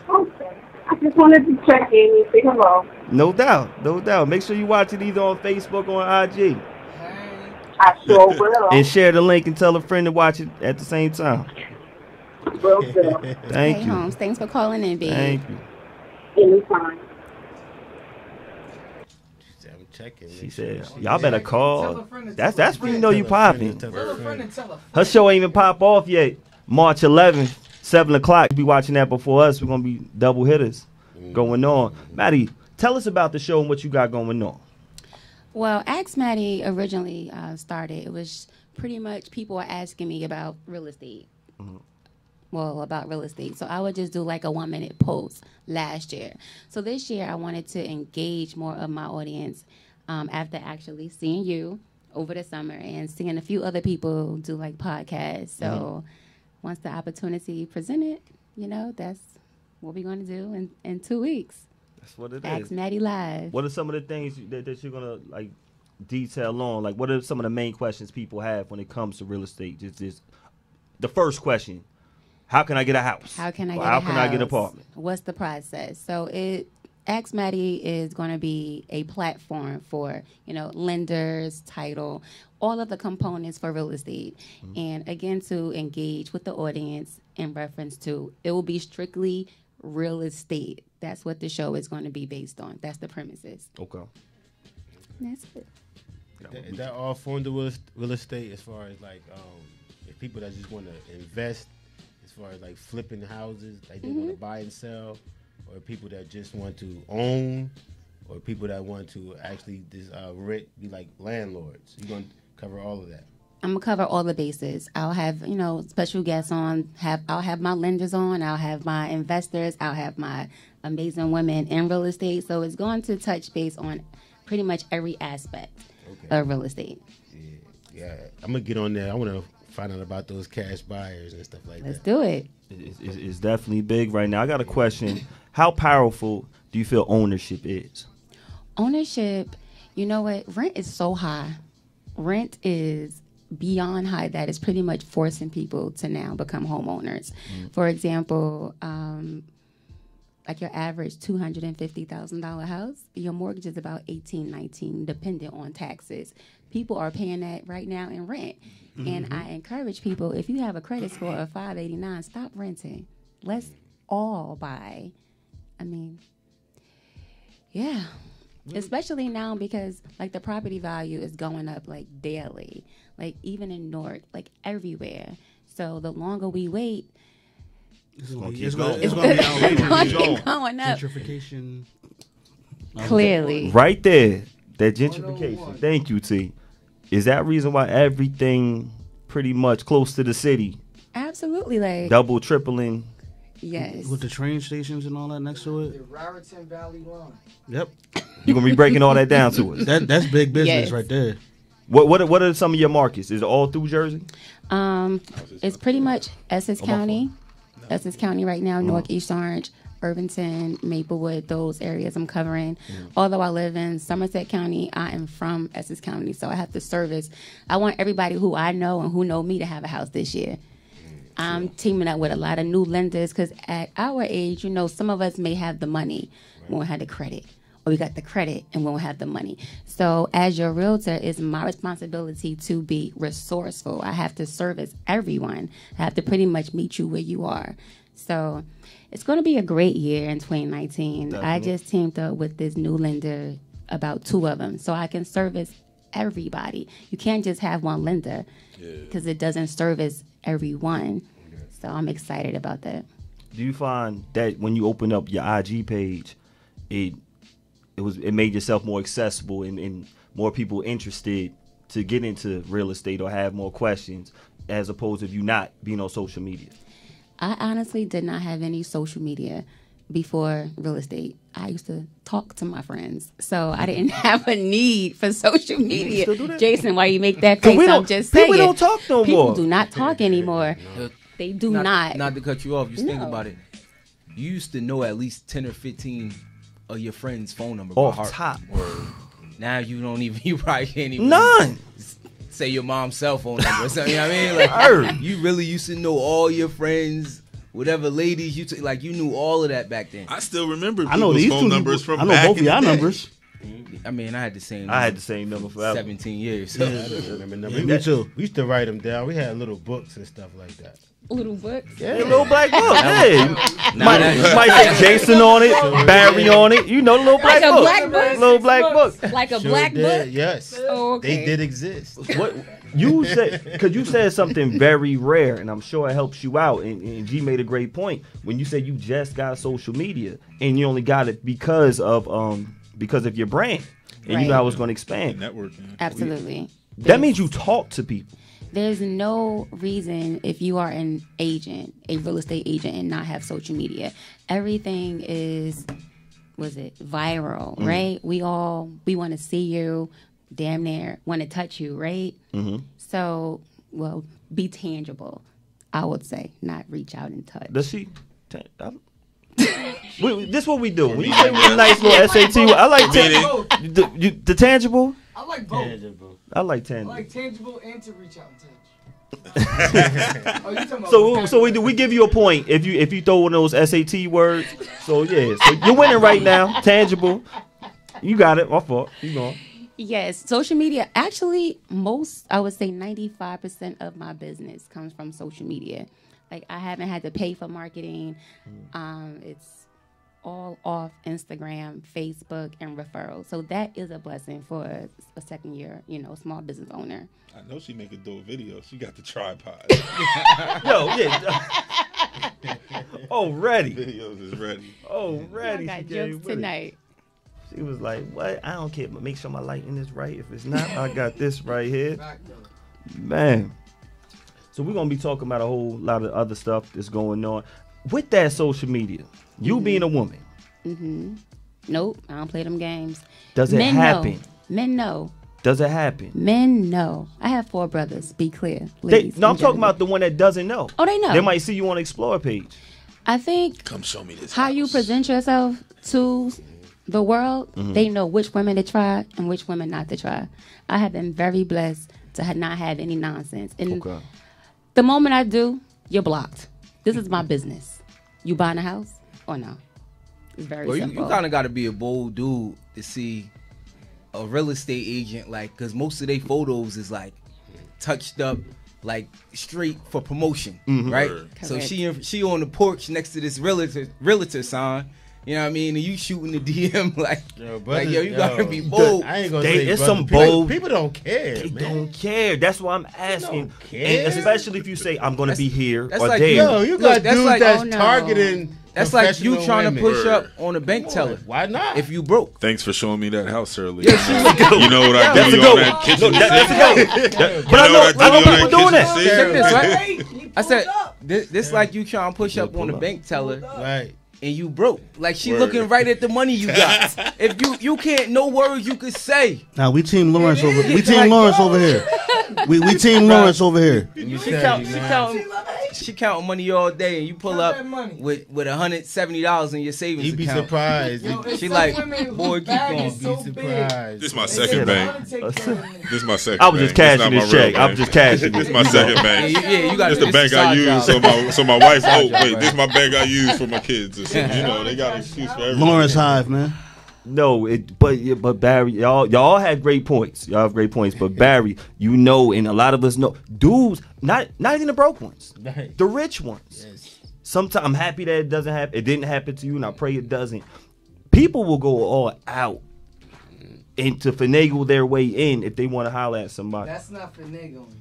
Okay. I just wanted to check in and say hello. No doubt. Make sure you watch it either on Facebook or on IG. I sure will. And share the link and tell a friend to watch it at the same time. Will do. Thank Hey, you. Holmes. Thanks for calling in, babe. Thank you. Anytime. check it. She said, "Y'all better Tell call." a friend to That's tell a when you friend. know you popping. Tell a friend and tell a Her show ain't even pop off yet. March 11th, 7 o'clock. You be watching that before us. We're gonna be double hitters going on. Maddie, tell us about the show and what you got going on. Well, Ask Maddie originally started. It was pretty much people were asking me about real estate. Well, about real estate. So I would just do like a 1-minute post last year. So this year I wanted to engage more of my audience after actually seeing you over the summer and seeing a few other people do like podcasts. So once the opportunity presented, you know, that's what we're going to do in 2 weeks. That's what it Ask is. Maddie Live. What are some of the things that you're gonna like detail on? Like, what are some of the main questions people have when it comes to real estate? Just the first question: how can I get a house? How can I Or get how a can house? I get an apartment? What's the process? So Ask Maddie is going to be a platform for, you know, lenders, title, all of the components for real estate. And again, to engage with the audience in reference to, it will be strictly real estate. That's what the show is going to be based on. That's the premises. Okay. That's it. Is that all formed of real estate as far as like if people that just want to invest, as far as like flipping houses, like they want to buy and sell, or people that just want to own, or people that want to actually just rent, be like landlords? You're going to cover all of that. I'm gonna cover all the bases. I'll have, you know, special guests on. I'll have my lenders on. I'll have my investors. I'll have my amazing women in real estate. So it's going to touch base on pretty much every aspect of real estate. Yeah, I'm gonna get on there. I want to find out about those cash buyers and stuff like Let's that. do it. It's definitely big right now. I got a question. How powerful do you feel ownership is? Ownership, you know what? Rent is so high. Rent is beyond high that is pretty much forcing people to now become homeowners. For example, like your average $250,000 house, your mortgage is about $18,000-$19,000, dependent on taxes. People are paying that right now in rent. And I encourage people, if you have a credit score of 589, stop renting. Let's all buy. I mean, yeah. Especially now because like the property value is going up like daily, like even in Newark, like everywhere. So the longer we wait, It's going to be it's outrageous. going to keep going up. Gentrification. Clearly. Right there, that gentrification. Thank you, T. Is that reason why everything pretty much close to the city, Absolutely. Like, double, tripling? yes. With the train stations and all that next to The it. Raritan Valley line. Yep. You're going to be breaking all that down to us. That's big business Yes. right there. What are some of your markets? Is it all through Jersey? It's pretty much Essex County. Essex County right now, Newark, East Orange, Irvington, Maplewood, those areas I'm covering. Although I live in Somerset County, I am from Essex County, so I have to service. I want everybody who I know and who know me to have a house this year. I'm teaming up with a lot of new lenders because at our age, you know, some of us may have the money, we won't have the credit. Or we got the credit and we won't have the money. So as your realtor, it's my responsibility to be resourceful. I have to service everyone. I have to pretty much meet you where you are. So it's going to be a great year in 2019. Definitely. I just teamed up with this new lender, about 2 of them, so I can service everybody. You can't just have one lender because it doesn't service everyone. So I'm excited about that. Do you find that when you open up your IG page, it made yourself more accessible and more people interested to get into real estate or have more questions, as opposed to you not being on social media? I honestly did not have any social media before real estate. I used to talk to my friends, so I didn't have a need for social media. still do that? Jason, why you make that face? I'm just saying. People don't talk no People more. do not talk anymore. They do not. Not to cut you off. Just think No. about it. You used to know at least 10 or 15 of your friends' phone number Off by heart. top. Now you don't even. You probably can't even. None. Say your mom's cell phone number or something. You know what I mean? Like, Heard. you really used to know all your friends, whatever ladies you like. You knew all of that back then. I still remember I know people's these phone two numbers people. from I know back both of in the y'all day. numbers. I mean, I had the same. I had the same number forever. 17 years. Yeah, I remember numbers. Me too. We used to write them down. We had little books and stuff like that. Little books. Yeah, little black book. Yeah, might say Jason on it, Barry on it. You know, the little black Like a book. black book? Little black book. Like a Sure black did, book. yes. Oh, okay. They did exist. What you said? Because you said something very rare, and I'm sure it helps you out. And G made a great point when you said you just got social media, and you only got it because of your brand, and Right. you know how it's going to expand. Networking. Absolutely. That means you talk to people. There's no reason if you are an agent, a real estate agent, and not have social media. Everything is, viral, right? We want to see you, damn near want to touch you, right? Mm-hmm. So, well, be tangible, I would say, not reach out and touch. Does she? This what we do. When you say we nice little SAT, I like the tangible. I like both. I like I tangible. like tangible and to reach out and touch. Oh, you talking about So we give you a point if you throw one of those SAT words. So yeah, so you're winning right now. Tangible. You got it. My fault. You going. Yes, social media. Actually, I would say 95% of my business comes from social media. Like, I haven't had to pay for marketing. It's all off Instagram, Facebook, and referrals. So that is a blessing for a second year, small business owner. I know she make a dope video. She got the tripod. Yo, yeah. Oh, ready. Videos is ready. Oh, ready. I got She came jokes with it. tonight. She was like, "What? I don't care, but make sure my lighting is right. If it's not, I got this right here, man." So we're gonna be talking about a whole lot of other stuff that's going on with that social media. You being a woman, Nope, I don't play them games. does it Men happen? know. Men know. Does it happen? Men know. I have 4 brothers. Be clear, ladies. No, I'm and talking gentlemen. about the one that doesn't know. Oh, they know. They might see you on the Explore page. I think Come show me this. how house. you present yourself to the world, they know which women to try and which women not to try. I have been very blessed to not have any nonsense. And Okay. the moment I do, you're blocked. This is my business. You buying a house or no? It's very Well, you simple. kind of got to be a bold dude to see a real estate agent, like, because most of their photos is like touched up, like straight for promotion, right? So Correct. she on the porch next to this realtor sign. You know what I mean? And you shooting the DM like, you gotta be bold. I ain't gonna They- say it's brother. some People- bold- People don't care, They man. don't care. That's why I'm asking. don't care. And especially if you say I'm gonna be here that's or like- there. Yo, you got that's dudes like- that's Oh, no. targeting. That's like you professional trying to women. push up on a bank teller. Why not? If you broke. Thanks for showing me that house earlier. go. You know what I That's do a you on go. that kitchen No, that's a sink? go. But You I know know what I do people on that doing that. kitchen Check this, sink? right? I said, this like you trying to push up on a bank teller. Right. And you broke. Like she Word. looking right at the money you got. If you can't, no words you could say. Now we team Lawrence over. We It's team like, Lawrence yo. over here. We team Lawrence over here. She counting money all day, and you pull Count up that money. with $170 in your savings You'd be account. surprised. She like, boy, keep going. Be surprised. This my second bank. This my second. I was just bank. cashing This this not my check. real I'm bank. just cashing This it. my second bank. You got This the bank I use. So my wife. Oh wait, this my bank I use for my kids. Or something. You know they got an excuse for everything. Lawrence Hive, man. No, but Barry, y'all had great points. Y'all have great points. But Barry, and a lot of us know, dudes, not even the broke ones, Right. the rich ones. Yes. Sometimes I'm happy that it doesn't happen. It didn't happen to you, and I pray it doesn't. People will go all out and to finagle their way in if they want to holler at somebody. That's not finagling.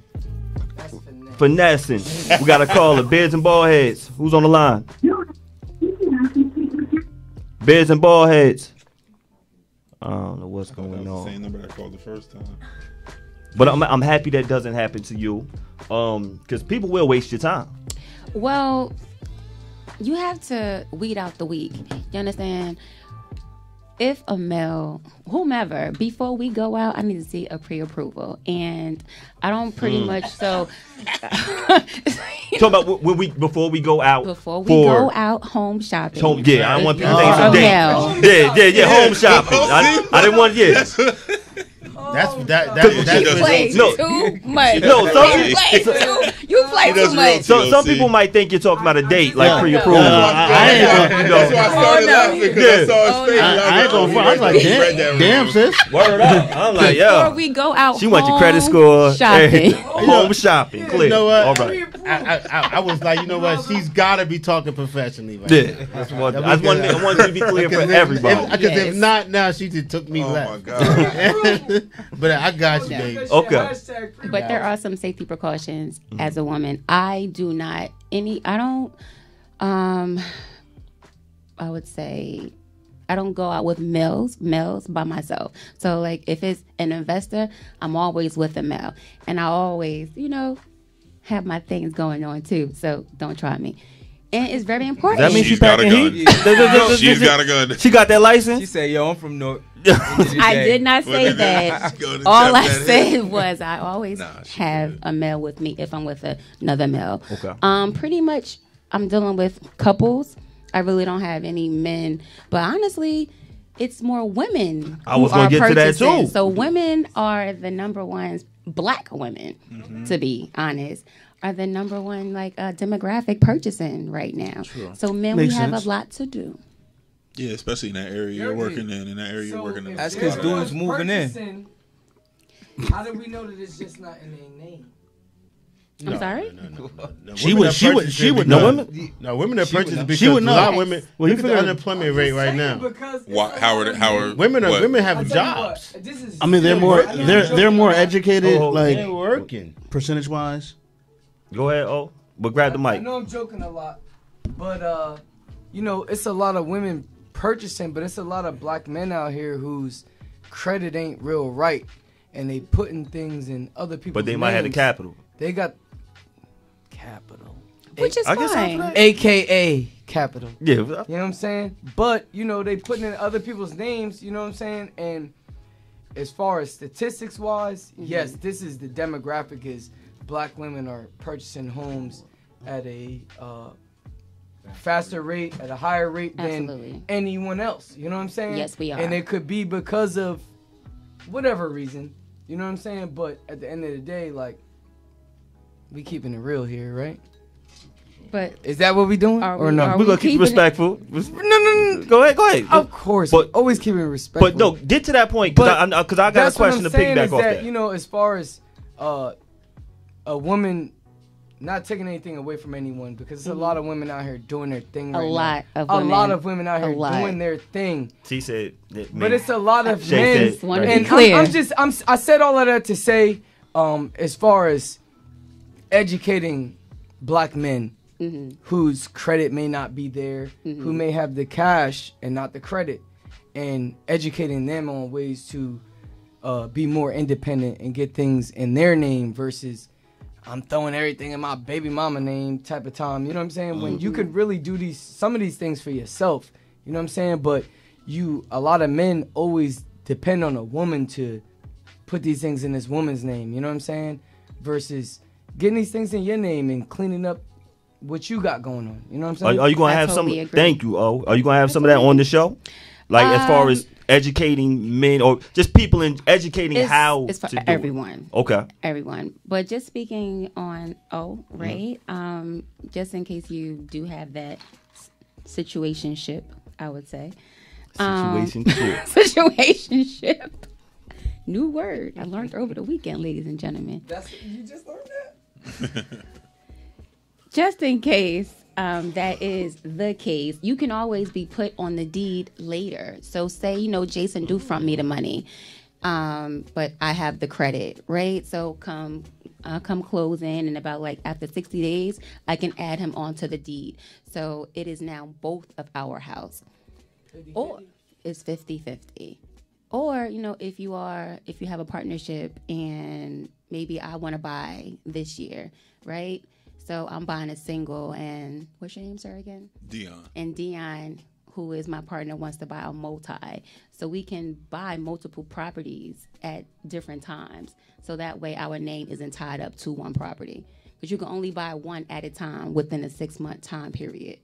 That's finesse. Finessing. We got to call it. Beards and Baldheads. Who's on the line? Beards and Baldheads. I don't know what's That going was the on. same number I called the first time. But I'm happy that doesn't happen to you, because people will waste your time. Well, you have to weed out the weak. You understand? If a male, whomever, before we go out, I need to see a pre-approval, and I don't pretty much so. Talk about before we go out. Before we go out home shopping. Yeah, I don't want people If thinking you're some a dates. male. Yeah, home shopping. I didn't want That's You play No. too much. No, some You play too. You You play too much. So some people might think you're talking about a date, like pre-approved. That's why I started laughing because I saw his face. I ain't gonna front. I was like, damn, sis. Word up. I'm like, Before we go out, she went to credit score, shopping. home shopping. Clear. You know what? All right. I was like, you know what? She's got to be talking professionally. Right Yeah, now. that's what I want you to be clear for everybody. Because if not, now she just took me left. Oh my god! But I got you, baby. Okay. But there are some safety precautions as a woman. I would say I don't go out with males by myself. So like if it's an investor, I'm always with a male. And I always, have my things going on too. So don't try me. And it's very important. That means She's got a gun. She's got a gun. She got that license? She said, "Yo, I'm from North." I did not say that. All I said was I always have a male with me if I'm with another male. Okay. Pretty much I'm dealing with couples. I really don't have any men. But honestly, it's more women. I was going to get to that too. So women are the number ones, black women, to be honest, are the number one demographic purchasing right now. Sure. So men, we have a lot to do. Yeah, especially in that area you're working in that area you're working in. That's because dudes moving in. How do we know that it's just not in their name? I'm sorry? No. She would know. Women that purchase because She would know. a lot of women. Well, you Look at the figure- unemployment rate right now. Howard. Women what? have jobs. I mean, they're more educated, They're working. percentage wise. Go ahead, but grab the I mic. know I'm joking a lot, but it's a lot of women purchasing, but it's a lot of black men out here whose credit ain't real right, and they putting things in other people's But they might have the names. capital. They got capital, Which is I guess fine. AKA capital. Yeah. You know what I'm saying? But, they putting in other people's names, you know what I'm saying? And as far as statistics wise, yes, this is the demographic is black women are purchasing homes at a faster rate, at a higher rate than anyone else. You know what I'm saying? Yes, we are. And it could be because of whatever reason. You know what I'm saying? But at the end of the day, we keeping it real here, right? But is that what we doing or no? We're gonna keep it respectful. No. Go ahead. Of course, but always keeping it respectful. But no, get to that point because I got a question to piggyback off that. As far as a woman not taking anything away from anyone, because there's a lot of women out here doing their thing right now. A lot of women out here doing their thing. She said but it's a lot of men. And I said all of that to say, as far as educating black men whose credit may not be there, who may have the cash and not the credit, and educating them on ways to be more independent and get things in their name versus I'm throwing everything in my baby mama name type of time. You know what I'm saying? When you could really do some of these things for yourself. You know what I'm saying? But a lot of men always depend on a woman to put these things in this woman's name. You know what I'm saying? Versus getting these things in your name and cleaning up what you got going on. You know what I'm saying? Are you going to have some? Thank you. Are you going to have some of that on the show? As far as educating men or just people in educating how it's for to do everyone. It. Okay. Everyone. But just speaking on right? Just in case you do have that situationship, I would say. Situationship. New word I learned over the weekend, ladies and gentlemen. You just learned that? Just in case that is the case, you can always be put on the deed later. So say, Jason do front me the money, but I have the credit, right? So come close in and about after 60 days, I can add him onto the deed. So it is now both of our house. 50-50. Or it's 50-50. Or, if you have a partnership and maybe I want to buy this year, right? So I'm buying a single, and what's your name, sir, again? Dion. And Dion, who is my partner, wants to buy a multi. So we can buy multiple properties at different times. So that way our name isn't tied up to one property. But you can only buy one at a time within a 6-month time period.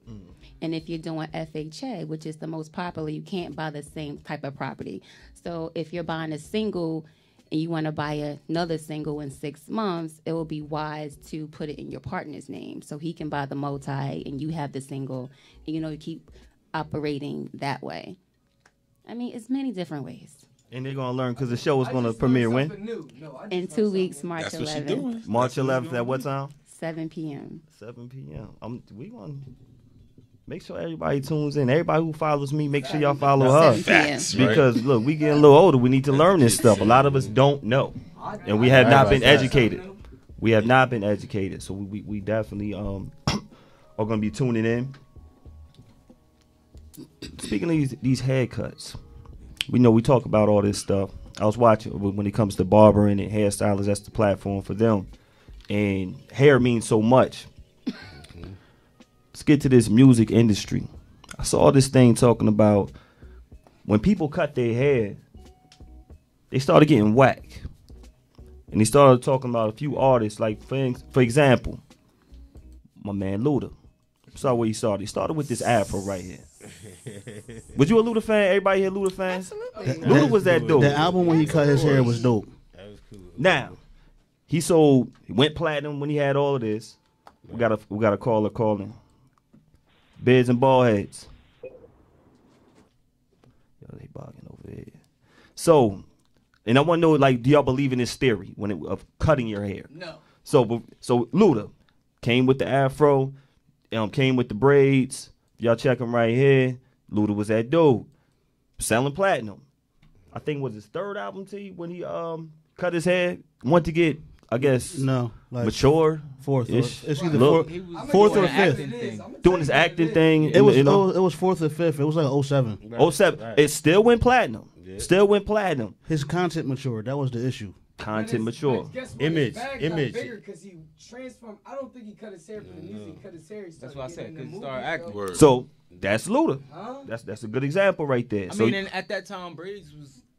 And if you're doing FHA, which is the most popular, you can't buy the same type of property. So if you're buying a single and you want to buy another single in 6 months, it will be wise to put it in your partner's name so he can buy the multi and you have the single, and you keep operating that way. I mean, it's many different ways. And they're gonna learn because the show is gonna premiere when? In 2 weeks, March 11th. March 11th at what time? 7 p.m. 7 p.m. We gonna make sure everybody tunes in. Everybody who follows me, make sure y'all follow her. Facts, because look, we getting a little older. We need to learn this stuff. A lot of us don't know, and we have not been educated. We have not been educated, so we definitely are gonna be tuning in. Speaking of these haircuts, we know we talk about all this stuff. I was watching when it comes to barbering and hairstylists. That's the platform for them, and hair means so much. Let's get to this music industry. I saw this thing talking about when people cut their hair, they started getting whack. And they started talking about a few artists, like for example, my man Luda. Saw where he started. He started with this afro right here. Was you a Luda fan? Everybody here Luda fans? Absolutely. Luda was that dope. The album when he cut his hair was dope. That was cool. Now, he went platinum when he had all of this. We got a caller calling. Beds and Baldheads. Yo, they bogging over here. So, and I want to know, like, do y'all believe in this theory of cutting your hair? No. So Luda came with the afro, came with the braids. Y'all check him right here. Luda was that dude selling platinum. I think it was his third album when he cut his hair. Wanted to get, I guess, mature. Fourth. Ish. It's either fourth or fifth. Doing his acting thing. It was fourth or fifth. It was like 07. Right. 07. Right. It still went platinum. Yeah. Still went platinum. His content matured. That was the issue. Content mature. Image. Because he transformed. I don't think he cut his hair for the music. He cut his hair. That's what I said. Because he started acting. So that's Luda. Huh? That's a good example right there. I mean, and at that time, braids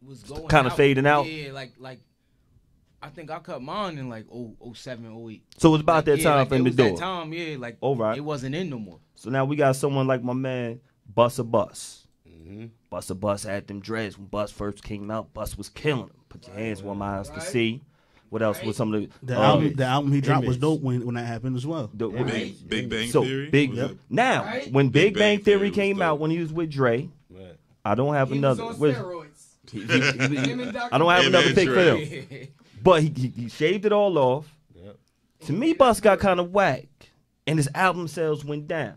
was going kind of fading out. Yeah, like I think I cut mine in like 07, 08. So it was about that time for him to do it. That time, yeah, like right. It wasn't in no more. So now we got someone like my man Busta Bus. Busta Bus had them dreads when Bus first came out. Bus was killing them. Put your hands where my eyes could see. What else was some of the album he dropped was dope when that happened as well. Big Bang Theory. Now when Big Bang Theory came out when he was with Dre, I don't have another. Was on steroids. I don't have another pick for him. But he shaved it all off. Yep. To me, Bus got kind of whack, and his album sales went down.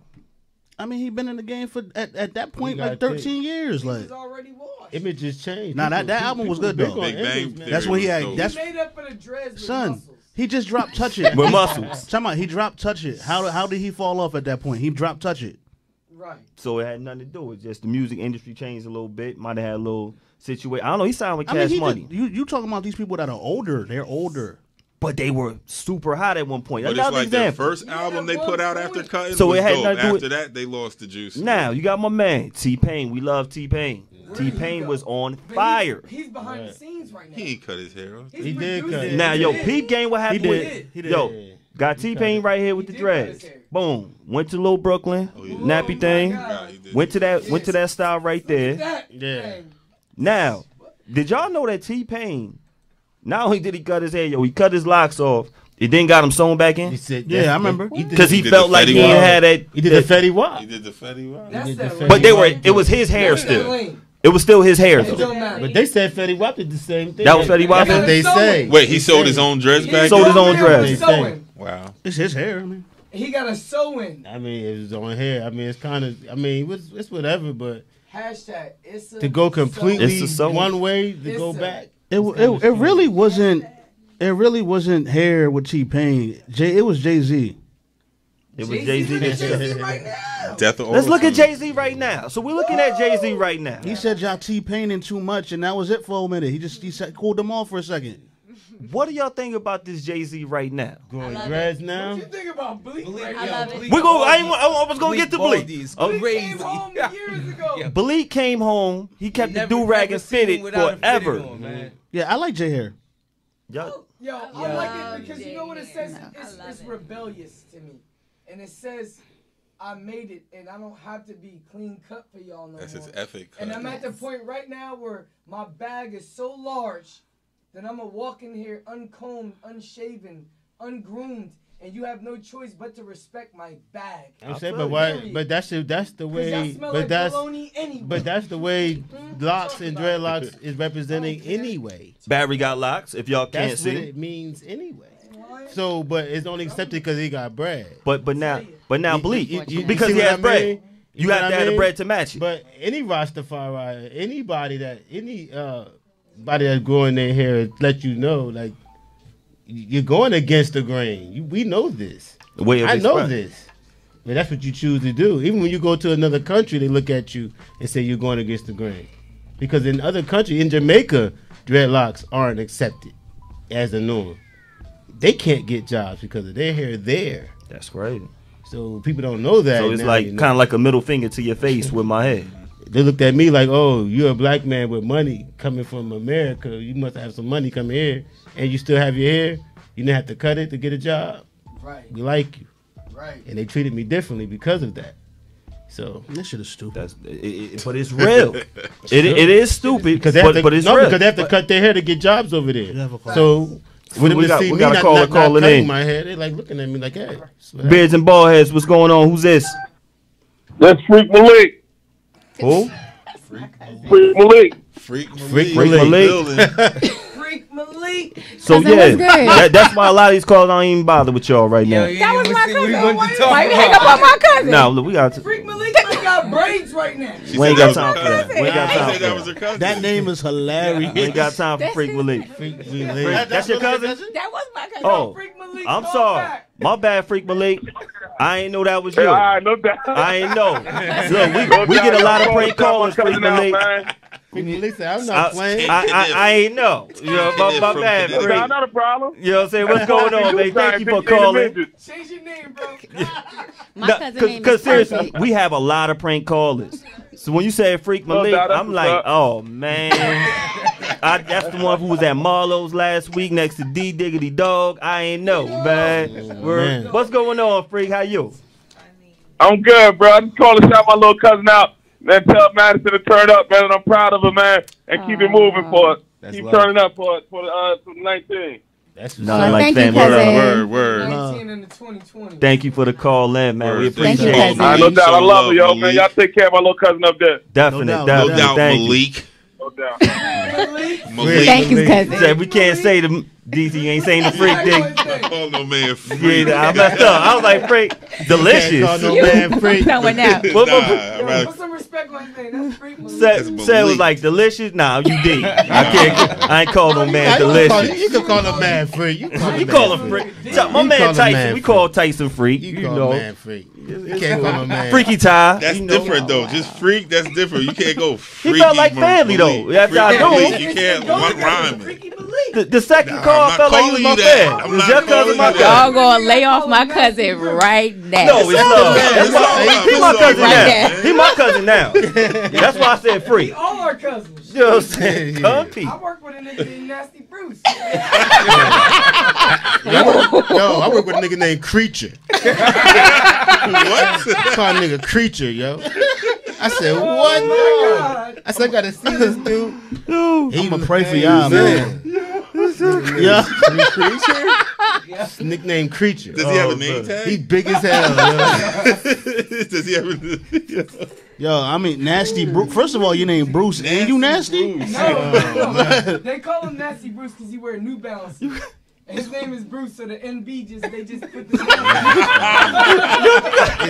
I mean, he been in the game for at that point like 13 years. Like already washed. Image just changed. Nah, that album was good though. Big Bang Theory. That's when he had. That's he made up for the dreads. Son, with muscles. he just dropped Touch It with muscles. He dropped Touch It. How did he fall off at that point? He dropped Touch It. Right. So it had nothing to do with just the music industry changed a little bit. Might have had a little situation. I don't know. He signed with Cash Money. You talking about these people that are older? They're older. But they were super hot at one point. But it's like their first album they put out after cutting. So was it had dope. nothing to do After that, they lost the juice. Now you got my man T-Pain. We love T-Pain. T-Pain was on fire. He's behind the scenes right now. He ain't cut his hair off. He did cut it. Now yo, Peep Game, what happened? He did. Yo, got T-Pain right here with the dreads. Boom. Went to Little Brooklyn, nappy thing. Went to that style right there. Yeah. Now, did y'all know that T-Pain? Not only did he cut his hair, he cut his locks off. It then got him sewn back in. He said, I remember. Because he felt like he had that. He did the Fetty Wap. He did the Fetty Wap. But it was his hair still. It was still his hair though. But they said Fetty Wap did the same thing. That was Fetty Wap. That's what they say. Wait, he sold his own dress back. Sold his own dress. Wow. It's his hair. I mean, he got a sew-in. I mean, it was on hair. I mean, it's kind of. I mean, it's whatever. But hashtag it's to go completely one way to go back. It really wasn't. It really wasn't hair with T-Pain. It was Jay-Z. It was Jay-Z. Right now. Let's look at Jay-Z right now. So we're looking at Jay-Z right now. He said y'all T-Paining too much, and that was it for a minute. He said cooled them off for a second. What do y'all think about this Jay-Z right now? Going dreads now. What you think about Bleak? I love it. I was gonna get to Bleak. Bleak came home years ago. Bleak came home. He kept the do-rag and fitted forever. Yeah, I like Jay hair. Yo, I like it because you know what it says? It's rebellious to me. And it says, I made it and I don't have to be clean cut for y'all no more. That's his ethic cut. And I'm at the point right now where my bag is so large then I'm gonna walk in here uncombed, unshaven, ungroomed, and you have no choice but to respect my bag. I'm saying, but why? But that's the way. But that's the way locks and dreadlocks is representing anyway. Barry got locks. If y'all can't That's see, what it means anyway. So, but it's only accepted because he got bread. but now, Bleak, You because see he what has I bread, mean? you know have what to I have the mean? bread to match it. But any Rastafari, body that's growing their hair, let you know, like you're going against the grain. We know this. The way of I know express. this. But that's what you choose to do. Even when you go to another country, they look at you and say you're going against the grain. Because in other countries, in Jamaica, dreadlocks aren't accepted as the norm. They can't get jobs because of their hair there. That's crazy. So people don't know that. So it's now, like you know. kind of like a middle finger to your face with my hair. They looked at me like, oh, you're a black man with money coming from America. You must have some money coming here. And you still have your hair. You didn't have to cut it to get a job. Right. We like you. Right. And they treated me differently because of that. So This shit is stupid. But it's real. it is stupid, because but it's real. because they have to cut their hair to get jobs over there. have a call. So for them We to got- see we me got a not caller calling cutting in. my hair, they like looking at me like, hey. Beards and Baldheads, what's going on? Who's this? That's Freak Malik. Who? Freak Malik. Freak Malik. Building. Freak Malik. So Cousin, yeah, what's good? that's why a lot of these calls don't even bother with y'all right now. That was my cousin. Why you hang up on my cousin? Now look, we got Freak Malik might got braids right now. we ain't got time for that. We ain't got She time said for that was that. her cousin. That name is hilarious. We ain't got time for Freak Malik. That's your cousin? That was my cousin. Oh, Freak Malik, I'm call sorry. back. My bad, Freak Malik. I ain't know that was you. All right, no doubt. I ain't know. Look, we get a lot of prank calls, Freak Malik. Malik said, I'm not playing. I ain't know. You know, my bad, No, Freak. not a problem. You know what I'm saying? What's going on, baby? Thank you for calling. Change your name, bro. My cousin name Because is seriously, Perfect. we have a lot of prank callers. So when you say Freak Malik, doubt, that's I'm what's like, up. oh man, that's the one who was at Marlowe's last week next to D Diggity Dog. I ain't know, man. man. What's going on, Freak? How you? I'm good, bro. I just called to shout my little cousin out and tell Madison to turn up, man. And I'm proud of her, man. And keep it moving for us. That's Keep love. turning up for the 19. That's Nothing Oh, like thank you, family cousin. love. Word. 19 in the 2020. Thank you for the call in, man. We Word. appreciate Thank you, it. cousin. All right, no doubt. I Show love her, yo, love, man. Y'all take care of my little cousin up there. Definite, No doubt, No definitely. doubt, Thank you. Malik. No doubt. Malik. Thank you, cousin. Said we can't say the DC ain't saying the Freak thing. Call no man freak. Yeah, I messed up. I was like, Freak, delicious. Can't call no man freak. Someone now. What- Nah, I'd Yo, rather- put some respect on your name. That's Freak Malik. Said That's it was Malik. like delicious. Nah, you did. I ain't call no man delicious. You can call him man freak. You You call him freak. My You man call him Tyson. man We freak. call Tyson freak. You You call know, him man freak. You can't call him man. Freaky Ty. That's you know. different though. Just freak, that's different. You can't go freaky. felt like family, though. Malik. After I Freaky knew Malik, him. You can't rhyme it. Freaky Malik. The second Nah, call I'm felt not like he was calling my you that. fan. I'm Was not your cousin calling my you that. cousin? Y'all gonna lay off my cousin right now. No, it's love. That's It's all why love. he It's my all cousin love, now. man. He my cousin now. That's why I said free. All our cousins. You know what I'm saying? Comfy. I work with a nigga named Nasty Bruce. Yo, I work with a nigga named Creature. What? Call a nigga Creature, yo. I said, what? God. I said, I gotta see this dude. I'm gonna pray for y'all, man. Yeah. Creature? Nickname Creature. Does he have a name tag? He big as hell, yo. Does he have a Yo, I mean, Nasty Bruce. First of all, your name Bruce, and you nasty? No. They call him Nasty Bruce because he wear New Balance. And his name is Bruce, so the NB they just put the name.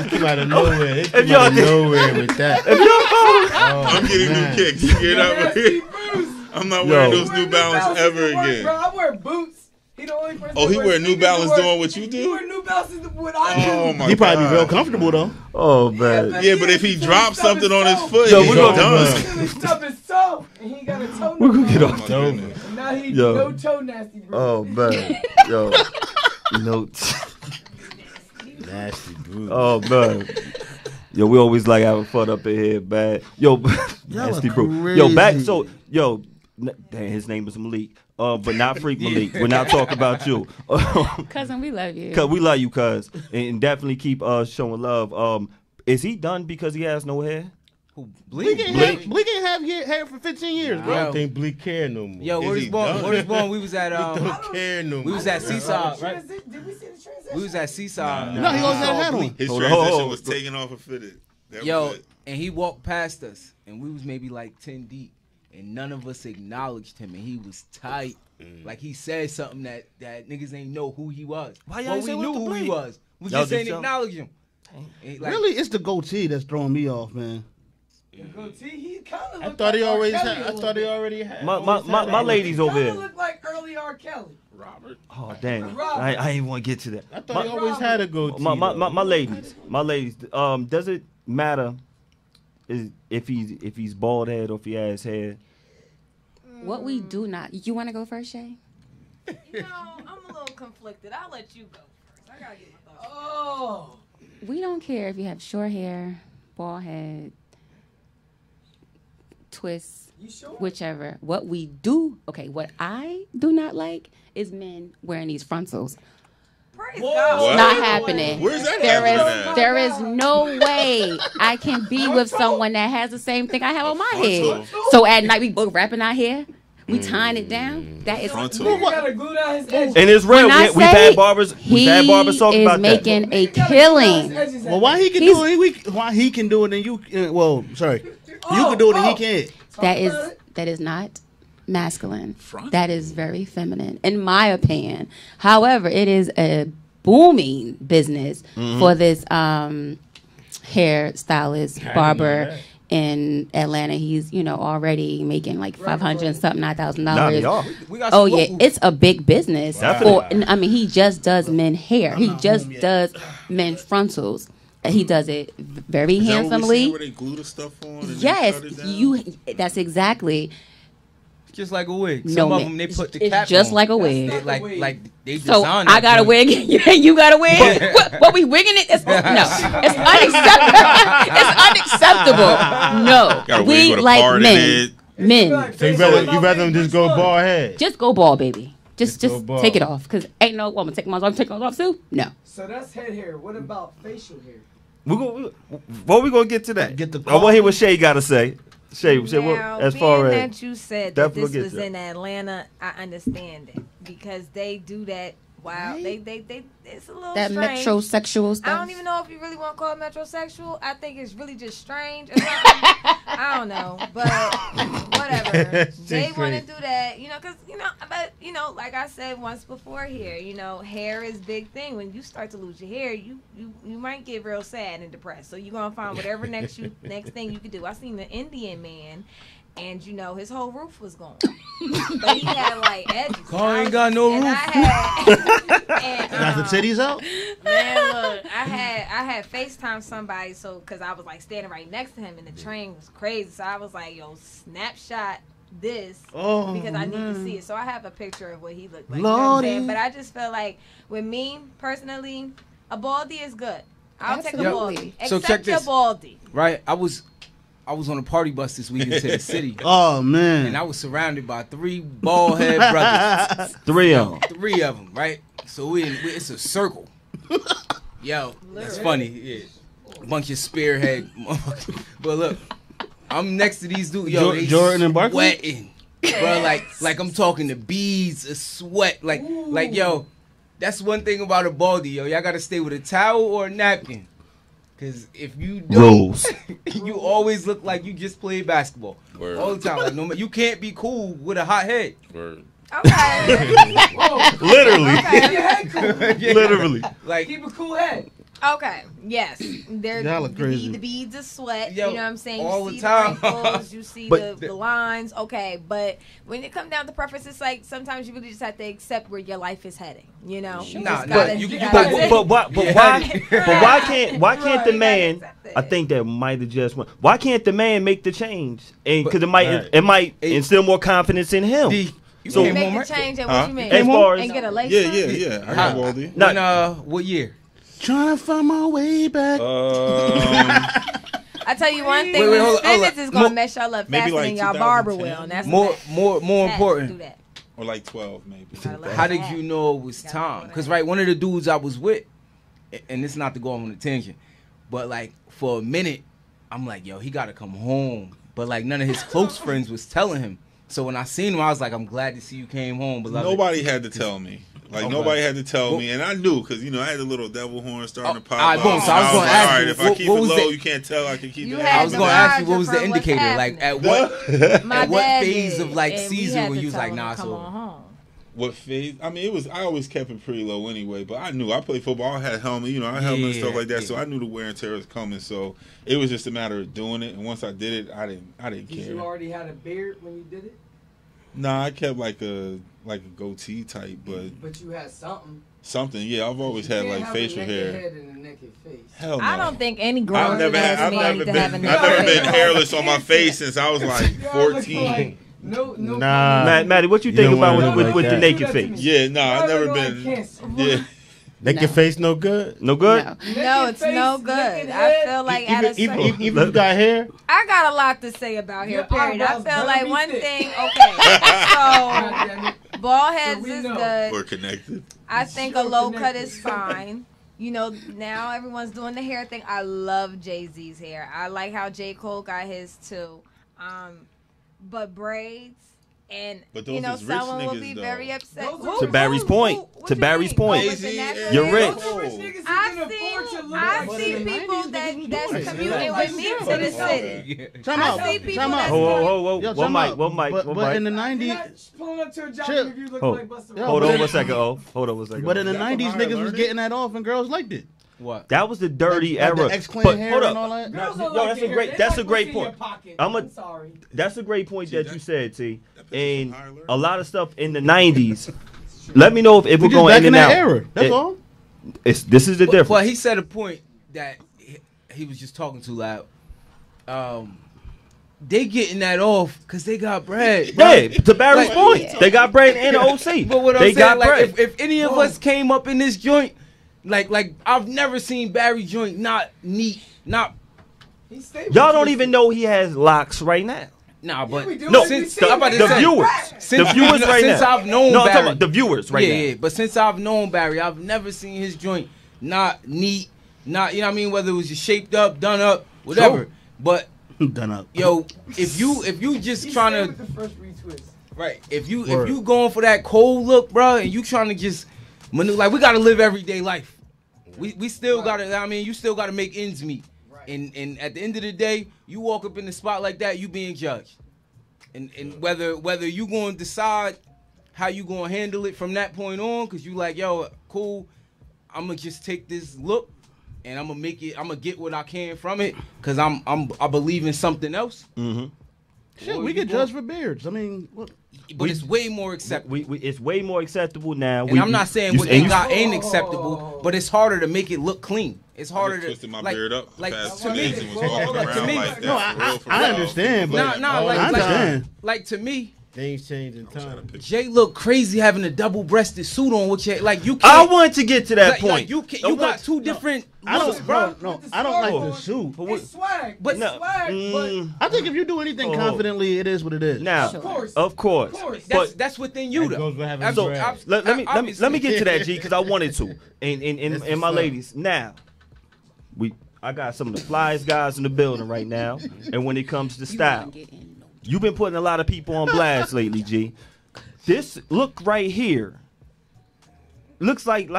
They came out of nowhere. They If came y'all out of did- nowhere with that. I'm getting man. new kicks. You hear that? Nasty Bruce. I'm not wearing Yo. those New Balance ever Bro, again. I wear boots. He the only person. Oh, he that wear New sneakers Balance that doing what you He do? wear New Balance is what I do. Oh my He probably God. be real comfortable though. Oh man. Yeah, but if he drops something on his foot, Yo, he's we gonna- done. His stuff is soft, and he ain't got a toe. We're gonna get Oh off. my goodness. And now he Yo. no toe Nasty Bruce. Oh man. Yo. No. Nasty Bruce. Oh man. Yo, we always like having fun up in here, man. Yo, nasty are bro. Yo, back. crazy. So, yo, damn, his name is Malik. But not Freak Malik. We're not talking about you. Cousin, we love you. Cause we love you, cuz, and definitely keep showing love. Is he done because he has no hair? Bleak ain't have hair for 15 years, I bro. don't think Bleak care no more. Yo, where's born? We was at don't care no more. we was at Seaside, right? Did we see the transition? We was at Seaside. No, he always had a hat on. His Hold on, transition hold on. was taken off and fitted. That Yo, was it. and he walked past us, and we was maybe like 10 deep, and none of us acknowledged him, and he was tight. Like he said something that niggas ain't know who he was. Why y'all Well, say we what knew the who he bleep? was. We Y'all just ain't just acknowledge him. And, like, Really, it's the goatee that's throwing me off, man. He kind of I thought he always had. I thought he already had. My ladies over Kind there. of look like early R. Kelly. Robert. Oh damn! I ain't want to get to that. I thought he always had a goatee. My ladies. Does it matter if he's bald head or if he has hair? What we do not. You want to go first, Shay? You know, I'm a little conflicted. I'll let you go first. I gotta get my thoughts. Oh. We don't care if you have short hair, bald head, twists, You sure? whichever. What I do not like is men wearing these frontals. Praise Whoa. God. What? Not happening. Where's that There happening is at? there is no way I can be with someone that has the same thing I have on my head. So at night we both wrapping our hair, we tying it down. That is Frontal. You gotta glue down his edges. And it's real. When I We've had say barbers. We've he had barbers talk is about that. making a killing. Well, why he can do it? Why he can do it and you? You can do it and he can't. That is not masculine. That is very feminine, in my opinion. However, it is a booming business for this hairstylist barber in Atlanta. He's already making like $500,000. we got Oh some yeah, local- it's a big business. Definitely. I mean, he just does men hair. He just does men frontals. He does it very Is that what we handsomely. seen where they glue the stuff on? And Yes, they cut it down? that's exactly. just like a wig. No, Some of man. them they put the It's cap just on. like a wig. They, like they So designed I that got a joint. wig, you got a wig. What we wigging it? It's unacceptable. No, Got a wig we with a like part in men. it. Men, So you rather them just go bald head? just go bald, baby. Just go bald. take it off, cause ain't no woman taking mine off. Take mine off too. No. So that's head hair. What about facial hair? What we gonna get to that? Get the I want to hear what Shay got to say. Shay, what, Now, as far being as that you said that Definitely this get was that. in Atlanta, I understand it because they do that. Wow, Right? they it's a little That strange. metrosexual stuff. I don't even know if you really want to call it metrosexual. I think it's really just strange. Or something. I don't know, but whatever. They want to do that, because but like I said once before here, hair is big thing. When you start to lose your hair, you might get real sad and depressed. So you're gonna find whatever next thing you can do. I seen the Indian man. And his whole roof was gone, but he had like edges. Car ain't got no And roof. Got the titties out. Man, look, I had FaceTime somebody, because I was like standing right next to him, and the train was crazy. So I was like, "Yo, snapshot this because I need to see it." So I have a picture of what he looked like. You know what I'm saying? But I just feel like with me personally, a baldy is good. I'll take a Absolutely. baldy, So except check your this. baldy. Right, I was on a party bus this weekend to the city, Oh man. and I was surrounded by 3 bald head brothers. 3 of them. 3 of them, right? So it's a circle. Yo, that's funny. Yeah. A bunch of spearhead. But look, I'm next to these dudes. Yo, they Jordan and Barkley? sweating, bro. Like I'm talking the beads of sweat. Like yo, that's one thing about a baldy. Yo, y'all gotta stay with a towel or a napkin. Cause if you don't, Rules. you always look like you just played basketball Word. all the time. Like you can't be cool with a hot head. Word. Okay. Literally. Yeah. Literally. Like Keep a cool head. Okay. Yes. They're Y'all look crazy. the beads of sweat. Yo, You know what I'm saying? all You the see time. the wrinkles. You see But the lines. Okay. But when it comes down to preference, it's like sometimes you really just have to accept where your life is heading. You know. You Nah, just nah, gotta- you you gotta- gotta- But why can't the man? accept it. I think that might have just went. Why can't the man make the change? And because Right. it might instill more confidence in him. You So- came Make home, the right? change and Huh? what you mean? As far as And get a lace Yeah, front? yeah. I got baldy. When, what year? Trying to find my way back. I tell you one thing. Wait, Wait, hold on, hold on. is gonna More- mess y'all up maybe faster like than y'all barber 2010. will. And that's More a fact. Do important. that. Or like 12, maybe. Gotta let How it did happen. you know it was Gotta time? let it Because right, one of the dudes I was with, and this is not to go on a tangent, but like for a minute, I'm like, yo, he gotta come home. But like none of his close friends was telling him. So when I seen him, I was like, I'm glad to see you came home, beloved. Nobody had to tell me. Like, Okay. nobody had to tell me, and I knew because I had the little devil horn starting to pop all right, up. boom. So I was gonna like, ask all right, you, if I keep it what was low, the- you can't tell. I can keep You it. had I was to gonna ask you what dodge was the from what's indicator. Like at what My at what dad phase did, of like and we season had when to you was tell like, him to nah, come so on home. What phase? I mean, it was. I always kept it pretty low anyway. But I knew I played football. I had helmet. I had helmet and stuff like that. Yeah. So I knew the wear and tear was coming. So it was just a matter of doing it. And once I did it, I didn't Did care. you already had a beard when you did it? Nah, I kept like a goatee type, But you had something. something. Yeah, I've always had You can't like have a facial naked hair. head and a naked face. Hell no. I don't think any I've grown never ass man need to have a I've naked never face. been hairless on my face since I was like Y'all look 14. like- No, Nah. Maddie, what you You think don't about wanna with look the like that. naked Do that to face? me. Yeah, no, Y'all I've never look like been. cancer. Yeah. Naked face no good. No good? No. No, it's no face, good. naked I head. feel like at a Even certain, if you got hair, I got a lot to say about hair. Your Period. I eyebrows feel better like be one thick. thing. Okay, God so damn it. bald heads So we is know. good. We're connected. I think a low cut is fine. Now everyone's doing the hair thing. I love Jay-Z's hair. I like how J. Cole got his too. But braids and But those is rich someone will niggas, be though. very upset. Those are- To Barry's point. what To you Barry's mean? point. Oh, with the natural You're hair? rich. Those are rich niggas who I've can afford to seen, look I've like seen that. people that's commuting with me to the city. Time I out. see people Time that's out. Whoa. Yo, One time mic, out. one mic, But, one but in mic. the You're 90s, not pulling up to a job Chill. if you look Hold. like Busta Yo, Hold but on in- one second, Hold on one second. but in the Y'all 90s, from niggas higher was learning? getting that off and girls liked it. what? That was the dirty Like the era. X-Clan But hair hold and up. all that. Girls No, don't like that's a your hair. great- They that's like a great what's in your point. pocket. I'm I'm sorry. That's a great point that you said, T. That And bitch from higher learning. a lot of stuff in the 90s. Let me know if We we're just going back in in and that out. era. That's all. This is the difference. Well, he said a point that he was just talking too loud. They getting that off because they got bread. bro. Yeah, to Barry's Like- point. They got bread and the OC. But what I'm they saying, got like, bread. if any of us came up in this joint, like I've never seen Barry joint not neat, not He's stable. Y'all don't even know he has locks right now. nah. But we do. No, since the- I'm about to The say, viewers. since, The viewers right since now. I've known No, I'm Barry, talking about the viewers right yeah, now. yeah. But since I've known Barry, I've never seen his joint not neat, not you know what I mean. Whether it was just shaped up, done up, whatever. Sure. But Done up. yo, if you just He's trying staying to with the first retwist. right, if you Word. going for that cold look, bro, and you trying to just like we gotta live everyday life. We still gotta. I mean, you still gotta make ends meet. And at the end of the day, you walk up in the spot like that, you being judged. And whether you gonna decide how you gonna handle it from that point on, cause you like, yo, cool, I'm gonna just take this look and I'm gonna get what I can from it, cause I believe in something else. Mm-hmm. Shit, Or we you get go- judged for beards. I mean, what? But it's way more acceptable. It's way more acceptable now. And I'm not saying what and they got ain't acceptable, but it's harder to make it look clean. It's I harder just to twisted my like, beard up like past to 2 me, days and was walking to around me, like that. No, for real, for I real. understand, but nah, I like understand. like to me, things change in I'm trying to time. picture. Jay look crazy having a double-breasted suit on, which like you I can't. wanted to get to that like, point. like, you I got want- two different I looks, don't, bro. no, I don't like the suit. It's swag. But It's No, swag. mm, I think if you do anything Oh. confidently, it is what it is. now, Of course. of course, But but that's within you, That though. goes with having Absolutely. dread. let me get to that, G, because I wanted to. And That's my what's up. ladies, now I got some of the flyest guys in the building right now. And when it comes to style, you've been putting a lot of people on blast lately, G. This look right here looks like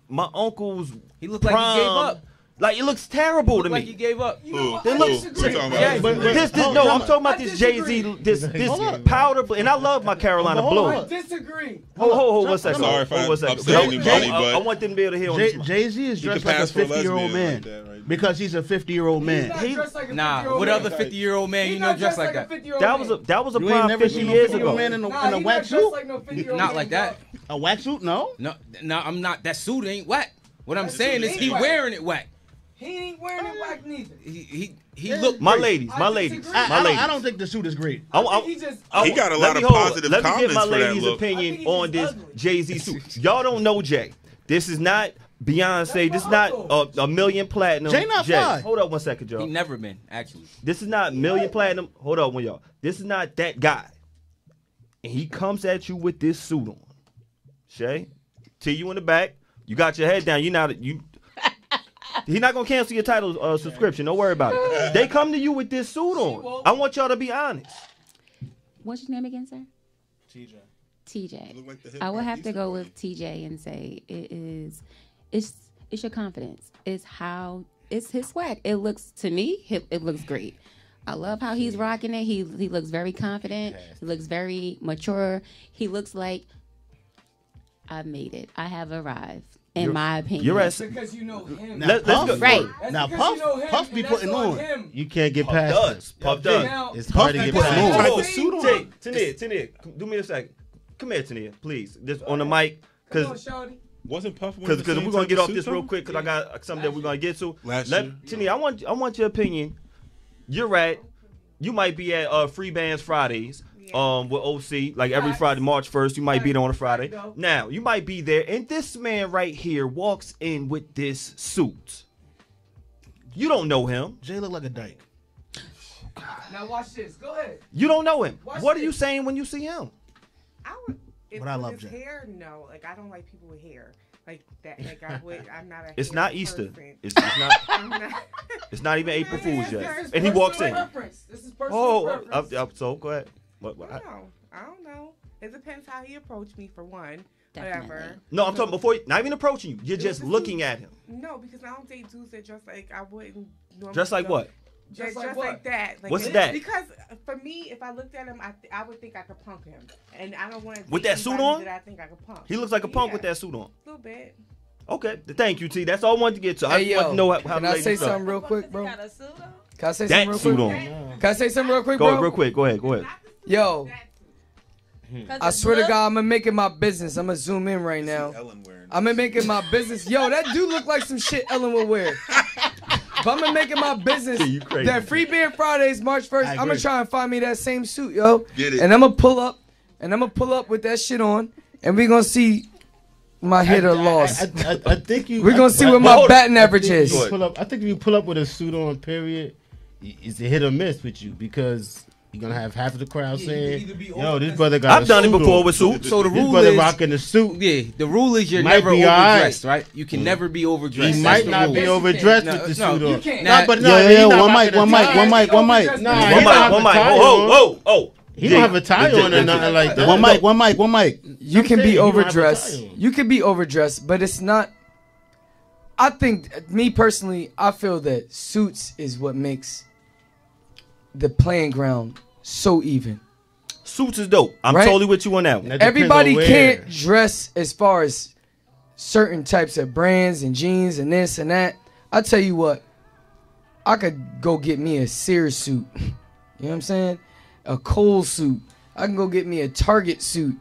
my uncle's He looked like he gave prom. up. Like it looks terrible Looked to like me. he gave up. You know what? They I look- disagree. We're talking about Yeah, but- This hold no, on. I'm talking about I this Jay-Z, disagree. this Hold up. powder blue, and I love my Carolina Hold blue. on. I disagree. Hold one second. Sorry if Hold I one second. upset anybody, I but- want them to be able to hear on Jay, this. Jay-Z is You dressed can like a pass for a 50-year-old lesbian man like that, right? because he's a 50-year-old He's man. not He- dressed like a Nah, 50-year-old what man. other 50-year-old man He's you know not dressed like a that? 50-year-old That was a man. that was a You ain't prime never 50 seen no years 50-year-old ago. man in a Nah, he wax not suit? dressed like no 50-year-old Not man, like that. A wax suit? No. No, I'm not. That suit ain't whack. What I'm That saying suit is ain't he whack. wearing it whack. He ain't wearing it whack neither. He looked My great. ladies, I disagree. I don't think the suit is great. I- I think he just. He got a let lot me of hold- positive Let me get comments my for that ladies' look. I think opinion he's on just this ugly. Jay-Z suit. Y'all don't know Jay. This is not Beyonce. This is That's not my a million platinum. Jay not fly. Hold up one second, He Joe. never been actually. This is not million platinum. Hold up, one y'all. This is not that guy. And he comes at you with this suit on. Shay, T, you in the back. You got your head down. You not you. He's not gonna cancel your title subscription. Don't worry about it. They come to you with this suit on. I want y'all to be honest. What's your name again, sir? TJ. TJ. Like I would have to go with TJ and say it's your confidence. It's his swag. It looks to me, it looks great. I love how he's rocking it. He looks very confident. He looks very mature. He looks like I've made it. I have arrived. In my opinion, because you know him. Let's go. Right. Now Puff be putting on. You can't get past this. Puff does. It's hard to get Puff past. putting Type of suit on. Tania, do me a second. Come here, Tania, please. Just on the mic, because Wasn't Puff we're gonna get off this real quick because I got something that we're gonna get to. Tania, I want your opinion. You're right. You might be at Free Bands Fridays. With OC, like every Friday, March 1st, you might be there on a Friday. Now, you might be there, and this man right here walks in with this suit. You don't know him. Jay look like a dyke. Now watch this. Go ahead. You don't know him. Watch What this. are you saying when you see him? But I love his Jay. hair. No, like I don't like people with hair like that. Like I'm not a. It's hair not Easter. person. It's not. I'm not. It's not even April Fool's yet. This is And he walks in. personal preference. This is personal preference. So go ahead. I don't know. It depends how he approached me for one. Definitely. Whatever. No, I'm talking before. Not even approaching you. You're just looking at him. No, because I don't date dudes that dress like I wouldn't. Normally Just like go. what? Just like like that. Like What's that? Because for me, if I looked at him, I would think I could punk him, and I don't want to. With that suit on? That I think I could punk. He looks like a punk with that suit on. A little bit. Okay, thank you, T. That's all I wanted to get to. I Hey, just want yo, to know how can the I ladies say feel. something real quick, bro? Got a suit on? Can I say That something real suit quick? on. Can I say something real quick, Go bro? real quick. Go ahead. Yo, 'Cause I it's swear to blue? God, I'm gonna make it my business. I'm gonna zoom in right now. Ellen wearing I'm gonna make it my business. Yo, that dude look like some shit Ellen would wear. But I'm gonna make it my business. You crazy. That Free Band Fridays, March 1st, I'm gonna agree. try and find me that same suit, yo. Get it. And I'm gonna pull up with that shit on, and we gonna see my hit or loss. I think you. We're gonna see what my batting average is. I think if you pull up with a suit on, period, it's a hit or miss with you because you're gonna have half of the crowd saying, "Yo, this brother got." I've done it before with suits. So the This rule brother is, rocking the suit. yeah, the rule is you're Might never be alright. overdressed, right? You can never be overdressed. He That's might the not rule. be Yes, you overdressed can. with the No, suit you on. can't. Nah, but no, Yeah, he yeah, not one mic, rocking a one mic, tie. one mic, one mic. Nah, One he mic, don't have One a mic. tie on. Oh. He don't have a tie on or nothing like that. One mic. You can saying, be you don't have a overdressed. tie on. You can be overdressed, but it's not. I think, me personally, I feel that suits is what makes the playing ground so even. Suits is dope. I'm Right? totally with you on that one. That depends Everybody on where. can't dress as far as certain types of brands and jeans and this and that. I tell you what, I could go get me a Sears suit. You know what I'm saying? A Kohl's suit. I can go get me a Target suit.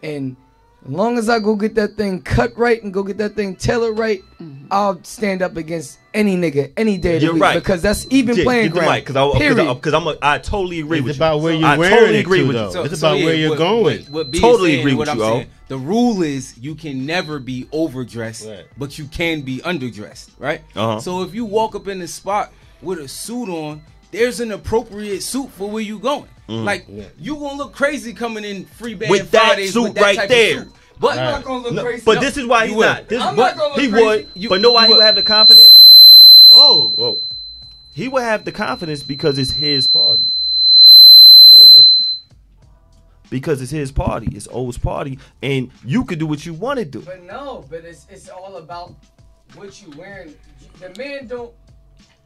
And as long as I go get that thing cut right and go get that thing tailored right, I'll stand up against any nigga any day of the You're week right. because that's even playing ground. Period. Because I totally agree with It's you. about where you're I wearing totally it agree to, with though. you. It's about where you're going. What B is Totally saying agree and with what you, I'm O. saying. The rule is you can never be overdressed, Right. but you can be underdressed, right? Uh-huh. So if you walk up in the spot with a suit on, there's an appropriate suit for where you going. Like you gonna look crazy coming in Free Band With that Fridays suit with that right type there. Of suit. But I'm not gonna look crazy. But this is why You he's will. not. This, I'm but not gonna he look would. crazy. But know why You he would will. have the confidence? Whoa. He would have the confidence because it's his party. Whoa, what? Because it's his party. It's O's party. And you could do what you want to do. But no, but it's all about what you wearing. The man don't.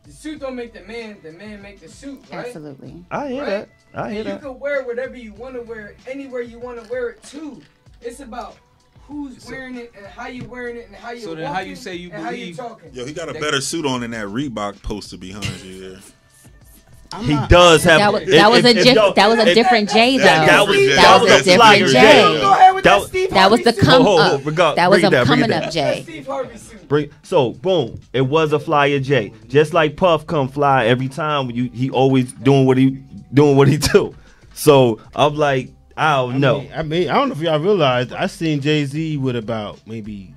The suit don't make the man. The man make the suit, right? Absolutely. I hear Right? that. I hear And you that. can wear whatever you want to wear, anywhere you want to wear it too. It's about who's wearing it and how you wearing it and how you. So then how you say you and how you believe- talking. Yo, he got a better suit on than that Reebok poster behind you there. He does have. That was a different J though. That was a different flyer J. Go ahead with that Steve That was the Harvey suit. come Hold, up. That was bring it a down, bring it coming down. up J. Steve Harvey suit. So boom, it was a flyer J. Just like Puff come fly every time. He always doing what he do. So I'm like, I don't know. I mean, I don't know if y'all realized. I seen Jay-Z with about maybe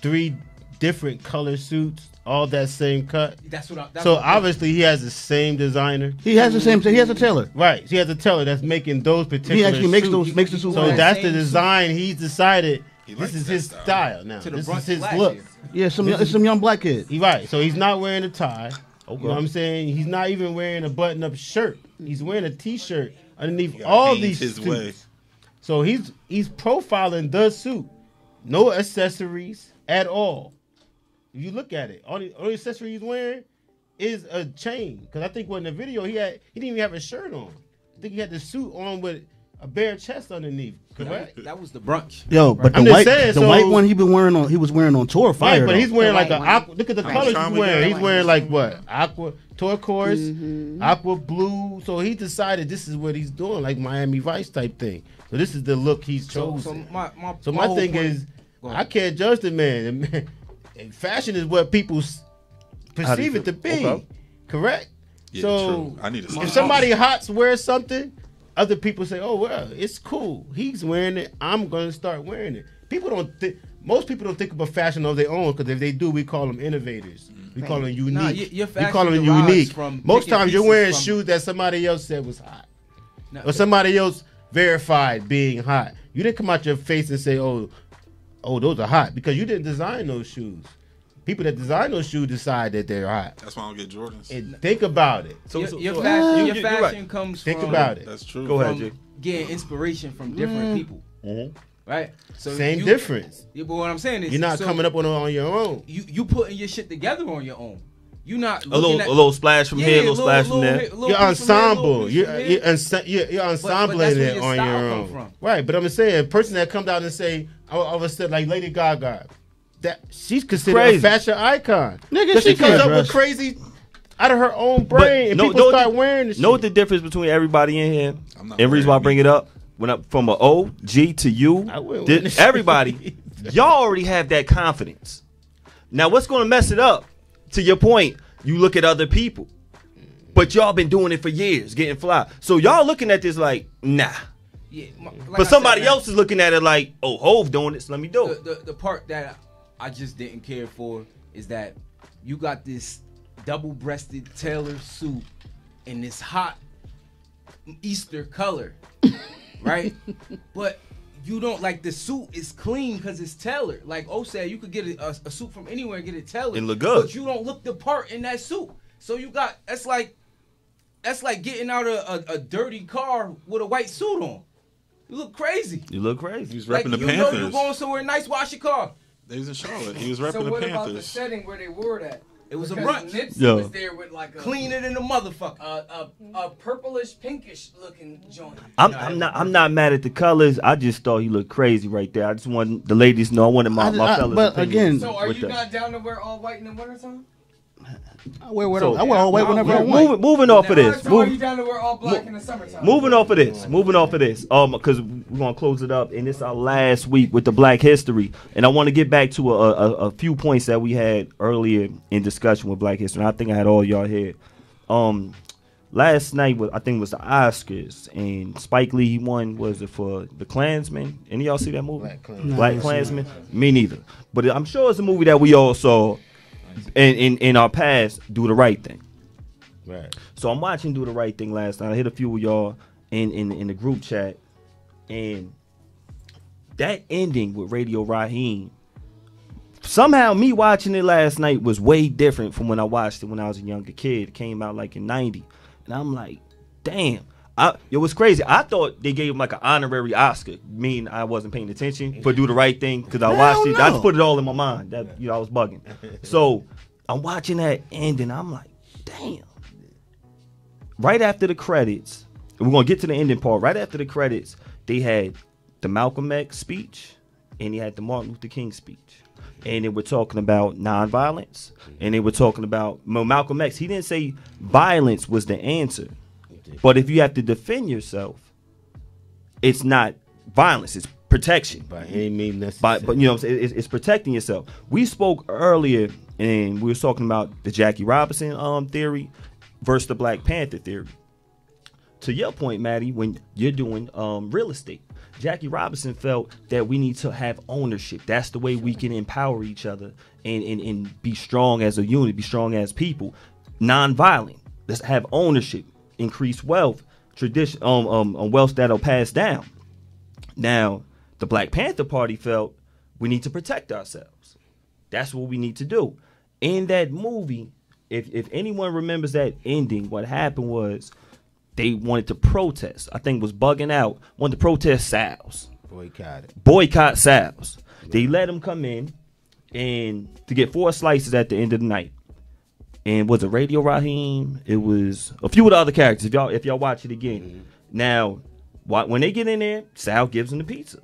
3 different color suits, all that same cut. That's what. So obviously he has the same designer. He has the same. He has a tailor. Right. He has a tailor that's making those particular He actually makes suits. the suit. So that's the design he's decided This is his style now. To the This brunch is his last look. year. Yeah, it's some young black kid. He right. So he's not wearing a tie. Okay. You know what I'm saying? He's not even wearing a button-up shirt. He's wearing a T-shirt underneath all these his suits. way. So he's profiling the suit. No accessories at all. If you look at it, only accessory he's wearing is a chain. Because I think when the video he didn't even have a shirt on. I think he had the suit on with a bare chest underneath. Correct? That was the brunch. Yo, but I'm the just white, saying, the so- white one he was wearing on tour fire. Right, but he's though. wearing The like white an one. aqua. Look at the colors time he's we wearing. got? He's wearing like what? Aqua, turquoise, aqua blue. So he decided this is what he's doing, like Miami Vice type thing. So this is the look he's chosen. So My whole thing point- is, Go ahead. I can't judge the man. The man- and fashion is what people perceive it to be. Okay. Correct? Yeah, so true. I need to if somebody hot wears something, other people say, "Oh well, it's cool. He's wearing it. I'm going to start wearing it." People don't think. Most people don't think about fashion of their own because if they do, we call them innovators. We call them unique. Nah, your we call them fashion derives unique. from Most picking times you're pieces wearing from- shoes that somebody else said was hot, No, or somebody else verified being hot. You didn't come out your face and say, "Oh, those are hot," because you didn't design those shoes. People that design those shoes decide that they're hot. That's why I don't get Jordans. And think about it. Your fashion, you're right. comes Think from about it. That's true. Go ahead, from Jay. getting inspiration from different people, right? So Same difference. Yeah, but what I'm saying is, You're not so coming up on your own. You putting your shit together on your own. You not A looking at, little splash from here, a little splash from there. Your ensemble. You're ensembling that's where it your on style your come own. from. Right, but I'm saying a person that comes out and say, all of a sudden, like Lady Gaga, that she's considered Crazy. a fashion icon. Nigga, 'Cause she she comes can't up dress. with crazy out of her own brain, and people start wearing the shit. Know what the difference between everybody in here? I'm not And reason why I wearing bring it up, when up from an O, G to you, I wouldn't wear this everybody, y'all already have that confidence. Now, what's going to mess it up? To your point, you look at other people, but y'all been doing it for years, getting fly. So y'all looking at this like, nah. Yeah, like I But said, somebody man, else is looking at it like, oh, Hove doing it, so let me do it. the part that I just didn't care for is that you got this double-breasted tailor suit in this hot Easter color, right? But you don't like the suit is clean because it's tailored. Like O said, you could get a suit from anywhere and get it tailored. And look good. But you don't look the part in that suit. So you got that's like getting out a dirty car with a white suit on. You look crazy. You look crazy. He's Like repping the you know Panthers. you're going somewhere nice, wash your car. They was in Charlotte. He was repping So the what about the Panthers. setting where they wore that? It was a Because brunch. Nipsey Yo. was there with like a Clean it in the motherfucker. a purplish pinkish looking joint. I'm not mad at the colors. I just thought he looked crazy right there. I just want the ladies to know. I wanted my fellas. but opinion again- So are with you that. not down to wear all white in the wintertime? I wear whatever. So- I wear all white whenever I want. Moving off of this. So are you down to wear all black in the summertime? Moving off of this, because we're gonna close it up, and it's our last week with the Black History, and I want to get back to a few points that we had earlier in discussion with Black History. And I think I had all y'all here. Last night I think was the Oscars, and Spike Lee he won. Was it for the Klansman? Any of y'all see that movie? Black Klansman? Me neither. But I'm sure it's a movie that we all saw in our past. Do the Right Thing. Right. So I'm watching Do the Right Thing last night. I hit a few of y'all in the group chat, and that ending with Radio Raheem, somehow me watching it last night was way different from when I watched it when I was a younger kid. It came out like in '90, and I'm like, damn. It was crazy. I thought they gave him like an honorary Oscar, meaning I wasn't paying attention for Do the Right Thing because I watched it. I just put it all in my mind. That I was bugging. So I'm watching that end, and I'm like, damn. Right after the credits, and we're gonna get to the ending part. Right after the credits, they had the Malcolm X speech, and they had the Martin Luther King speech, and they were talking about nonviolence, and they were talking about Malcolm X. He didn't say violence was the answer, but if you have to defend yourself, it's not violence; it's protection. By any means necessary. But you know, what I'm saying? It's protecting yourself. We spoke earlier, and we were talking about the Jackie Robinson theory versus the Black Panther theory. To your point, Maddie, when you're doing real estate, Jackie Robinson felt that we need to have ownership. That's the way we can empower each other and be strong as a unit, be strong as people. Nonviolent. Let's have ownership, increase wealth, tradition, wealth that'll pass down. Now, the Black Panther Party felt we need to protect ourselves. That's what we need to do. In that movie, if anyone remembers that ending, what happened was they wanted to protest. I think was bugging out. Wanted to protest Sal's. Boycott Sal's. They let him come in and to get 4 slices at the end of the night. And was it Radio Raheem? It was a few of the other characters. If y'all watch it again. Mm-hmm. Now, when they get in there, Sal gives them the pizza.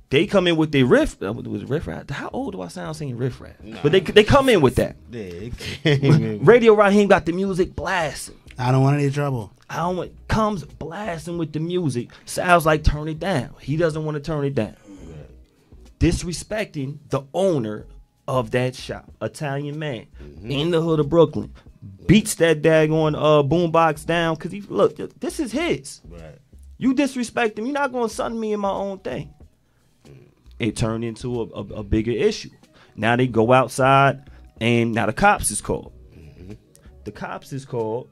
They come in with their riff. Was it riff rap? How old do I sound saying riff rap? Nah. But they come in with that. Radio Raheem got the music blasting. I don't want any trouble. Comes blasting with the music. Sal's like, turn it down. He doesn't want to turn it down. Disrespecting the owner of that shop, Italian man, in the hood of Brooklyn, beats that daggone boombox down because look, this is his. Right. You disrespect him, you're not going to son me in my own thing. It turned into a bigger issue. Now they go outside, and now the cops is called. The cops is called.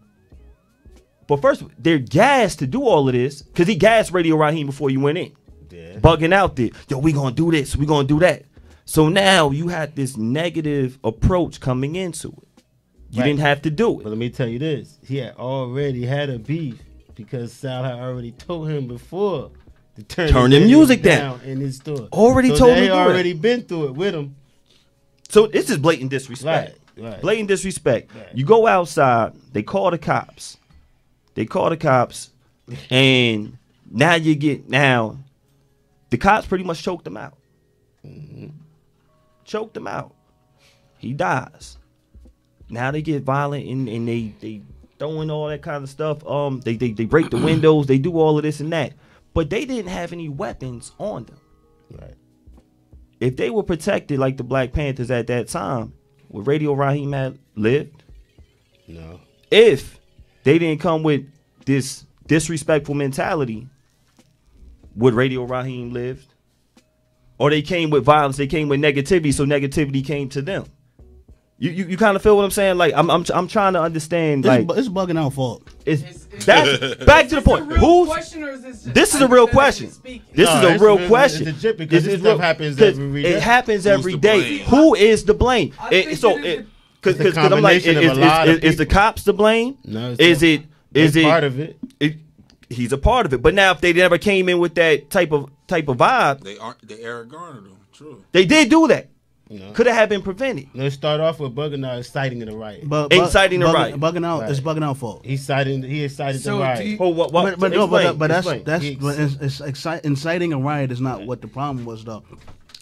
But first, they're gassed to do all of this because he gassed Radio Raheem before you went in. Yeah. Bugging out there. Yo, we going to do this. We going to do that. So now you had this negative approach coming into it. You didn't have to do it. But let me tell you this. He had already had a beef because Sal had already told him before to turn the music down in his store. Already told him to do it. They already been through it with him. So this is blatant disrespect. Right. Blatant disrespect. Right. You go outside. They call the cops. And now the cops pretty much choked him out. Choked him out. He dies. Now they get violent and they throwing all that kind of stuff. They break the windows. They do all of this and that. But they didn't have any weapons on them. Right. If they were protected like the Black Panthers at that time, would Radio Raheem have lived? No. If they didn't come with this disrespectful mentality, would Radio Raheem live? Or they came with violence, they came with negativity, so negativity came to them. You kind of feel what I'm saying? Like I'm trying to understand. It's bugging out fault. That's back to the point. This is a real question. This is a real question. It's legit because this stuff happens every day. It happens every day. Who is to blame? Because I'm like, is the cops to blame? No. Is it part of it? He's a part of it. But now, if they never came in with that type of vibe, they Eric Garner them. True. They did do that. Could have been prevented. Let's start off with bugging out, inciting the riot. Inciting the riot. Bugging out. Right. It's bugging out fault. He incited the riot. That's inciting a riot is not what the problem was though.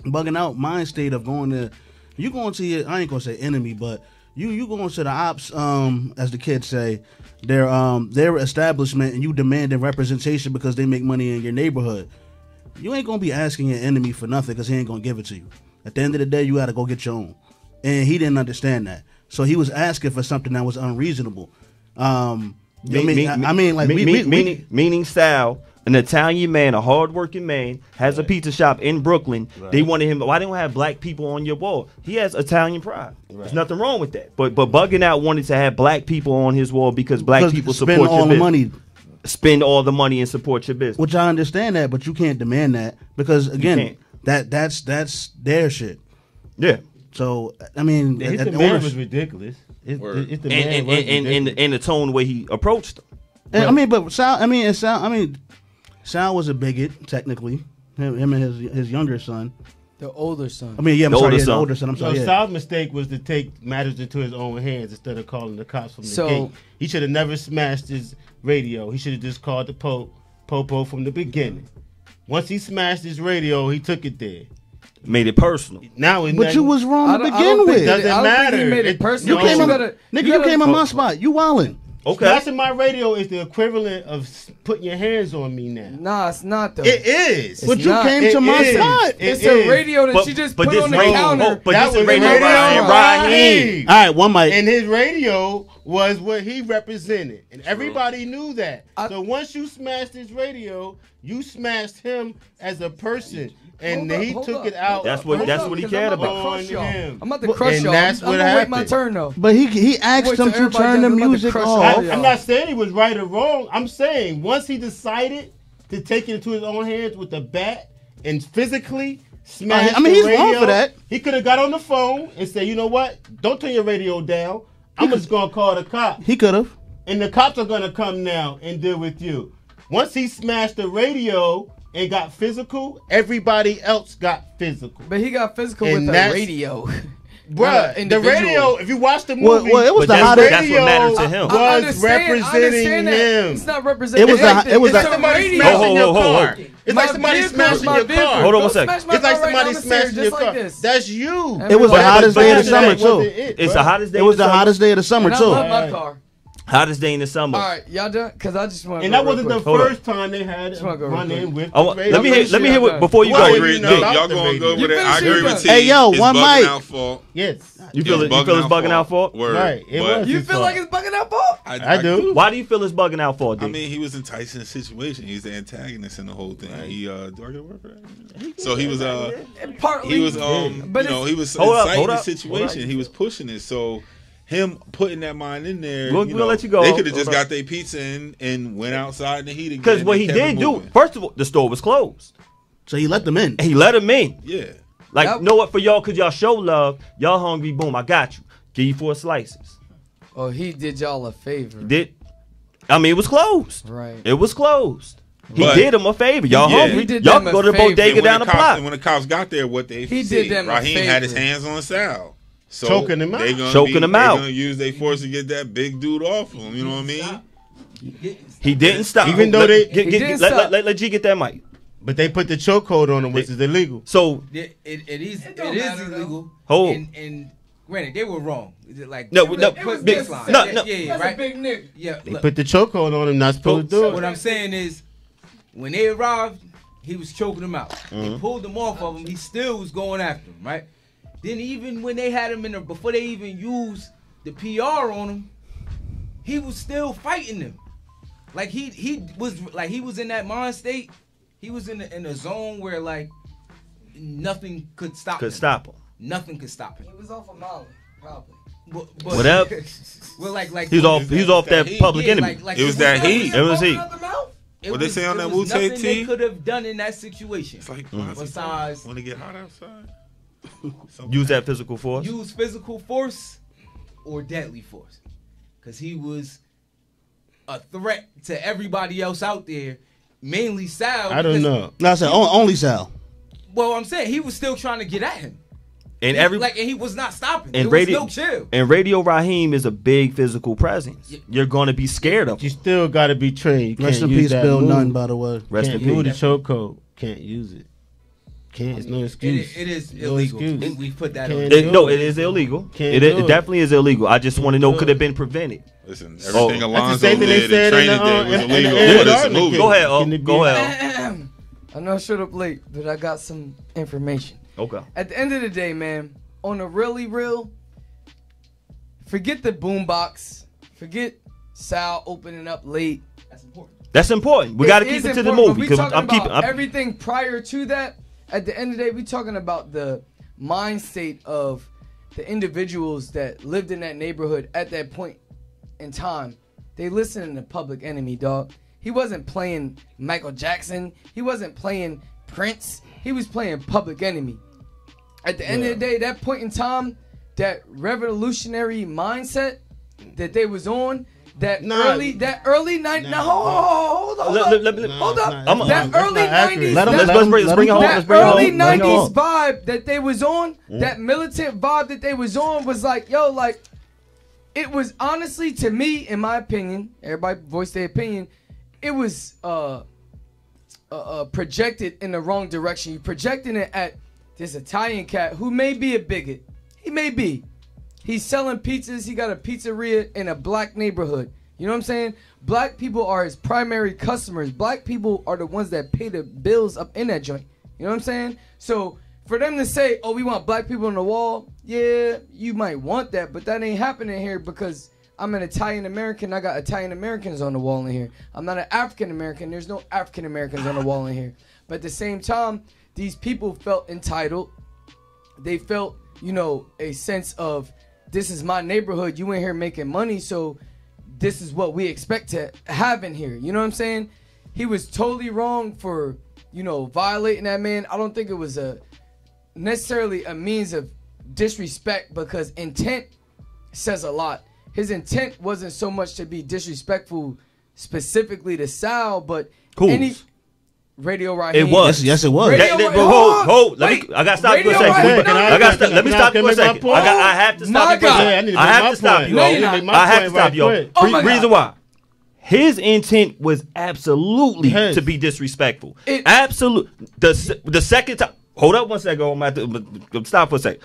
Bugging out, mind state of going to, you going to your, I ain't gonna say enemy, but you going to the ops, as the kids say, their establishment, and you demanding representation because they make money in your neighborhood. You ain't gonna be asking your enemy for nothing because he ain't gonna give it to you. At the end of the day, you got to go get your own. And he didn't understand that. So he was asking for something that was unreasonable. Meaning Sal, an Italian man, a hardworking man, has a pizza shop in Brooklyn. Right. They wanted him. Why don't have black people on your wall? He has Italian pride. Right. There's nothing wrong with that. But bugging out wanted to have black people on his wall because black people support your business. Money. Spend all the money and support your business. Which I understand that, but you can't demand that because again. That's their shit. Yeah. So I mean, the demand was ridiculous. And the tone, the way he approached them. Sal was a bigot technically. Him and his younger son. The older son. The older son. I'm sorry. So Sal's mistake was to take matters into his own hands instead of calling the cops from the gate. He should have never smashed his radio. He should have just called the Popo from the beginning. Once he smashed his radio, he took it there. Made it personal. But you was wrong to begin with. It doesn't matter. He made it personal. You came on my spot. You wildin'. Okay. Smashing my radio is the equivalent of putting your hands on me now. Nah, it's not though. It is. But you came to my spot. It's a radio that you just put on the counter. But this is Radio Raheem. All right, one mic. And his radio was what he represented. And everybody knew that. So once you smashed his radio, you smashed him as a person. And he took it out. That's what he cared about. I'm about to crush y'all. I'm gonna wait my turn though. But he asked them to turn the music off. I'm not saying he was right or wrong. I'm saying once he decided to take it into his own hands with the bat and physically smashed I mean, the he's radio. wrong for that. He could have got on the phone and said, you know what? Don't turn your radio down. I'm just going to call the cops. He could have. And the cops are going to come now and deal with you. Once he smashed the radio and got physical, everybody else got physical. But he got physical And with the that's- radio. Bruh, the radio, if you watch the movie, Well, it was the the hottest. That's what mattered to him. was representing him. It's not representing It was anything. it was It's a- a somebody radio. smashing your Hold car. on. It's My like somebody vehicle, smashing my your vehicle. car. Hold on Don't one second. smash my It's like car right now, somebody I'm serious, smashing your just car. like this. That's you. It was the hottest day of the summer That wasn't too. it, It's bruh. the hottest day. It was the of hottest day of the summer And I too. love my car. Hottest day in the summer. All right, y'all done? Because I just want to And that wasn't the Hold first time they had Just wanna go run real in with I want- the let me radio. hear what, before you Well, go. I agree. you No, know, y'all about the going good radio. with it. I agree with T. Hey, yo, It's one bugging mic. out fault. Yes. You feel it's bugging out for? Word. Right, it But was. You his feel fault. like it's bugging out fault? I do. Why do you feel it's bugging out for? I D? mean, he was enticing the situation. He's the antagonist in the whole thing. He do I get a word for that? So he was Partly. he was But he was Hold up, inciting hold the up. situation. Hold up. He was pushing it. So him putting that mind in there, We'll let you go. They could have Hold just up. got their pizza in and went outside in the heat again. Because what he and kept did it do, moving. first of all, the store was closed. So he let them in. He let him in. Yeah. Like, Yep. you know what? For y'all, because y'all show love, y'all hungry, boom, I got you. Give you 4 slices. Oh, he did y'all a favor. I mean, it was closed. Right. It was closed. He But- did him a favor. Y'all Yeah. hungry? He did Y'all them can a go to the favor. bodega And down the block. when the cops got there, what they He see, did them a Raheem had his favor. hands on Sal. So Choking him out. They gonna Choking him out. They're gonna use their force to get that big dude off him. You know what I mean? He didn't stop. Even though they- He didn't stop. let G get that mic. But they put the chokehold on him, which is illegal. So, It is don't matter, though. illegal. Hold. And granted, they were wrong. Is it like No, put no, put big- baseline. no, Yeah, no. yeah, That's right. a big nigga. Yeah, They look, put the chokehold on him, not supposed to do what it. I'm saying is, when they arrived, he was choking him out. Mm-hmm. They pulled him off of him. He still was going after him, right? Then even when they had him before they even used the PR on him, he was still fighting them. Like he was in that mind state. He was in a zone where like nothing could stop him. could stop him. Nothing could stop him. He was off of Molly, probably. But, Whatever. Well, like He was off that heat. public yeah, enemy. It was that heat. It was heat. What they say on that Wu Wu-Tang nothing they tee? could have done in that situation. It's like, Besides when it get hot outside, Use that physical force. use physical force or deadly force, because he was a threat to everybody else out there, mainly Sal. I don't because- know. No, I said only Sal. Well, I'm saying he was still trying to get at him, And and he was not stopping. and There radio was no chill. and Radio Raheem is a big physical presence. You're gonna be scared of You him. still got to be trained. You Rest can't in use peace, that Bill move. Nunn, by the way. Rest Can't in move peace. the chokehold. Can't use it. Can't. It's no excuse. It is No illegal. excuse. We put that Can't on. do It is illegal. Can't It do it. definitely is illegal. I just want to know, do could it. have been prevented. listen, Oh. everything That's the Alonzo same thing they did said and in the, training day was in illegal, the but it's a Garden movie. Go ahead, Can it go be- ahead. I know I showed up late, but I got some information. Okay. At the end of the day, man, on a really real, forget the boombox, forget Sal opening up late. That's important. That's important. We It got to is keep it to the important, but movie we because talking I'm keeping. about everything prior to that. At the end of the day, we talking about the mind state of the individuals that lived in that neighborhood at that point in time. They listened to Public Enemy, dog. He wasn't playing Michael Jackson. He wasn't playing Prince. He was playing Public Enemy. At the end of the day, that point in time, that revolutionary mindset that they was on, that early 90s. Now hold on. Hold up. That early 90s. Let's bring it home. Let's That bring it home. early Bring it 90s home. vibe that they was on, that militant vibe that they was on was like, yo, like, it was honestly, to me, in my opinion, everybody voice their opinion, it was projected in the wrong direction. You projecting it at this Italian cat who may be a bigot. He may be. He's selling pizzas. He got a pizzeria in a black neighborhood. You know what I'm saying? Black people are his primary customers. Black people are the ones that pay the bills up in that joint. You know what I'm saying? So for them to say, oh, we want black people on the wall, yeah, you might want that, but that ain't happening here because I'm an Italian American. I got Italian Americans on the wall in here. I'm not an African American. There's no African Americans on the wall in here. But at the same time, these people felt entitled. They felt, you know, a sense of, this is my neighborhood. You in here making money, so this is what we expect to have in here. You know what I'm saying? He was totally wrong for violating that man. I don't think it was necessarily a means of disrespect, because intent says a lot. His intent wasn't so much to be disrespectful specifically to Sal, but any Radio Raheem. It was. Yes, it was. Hold. I gotta stop you for a second. Let me stop you for a second. I have to stop you for a second. I have to stop you. I have to stop you. Reason why. His intent was absolutely to be disrespectful. Absolute. The second time. Hold up one second. I'm at to stop for a second.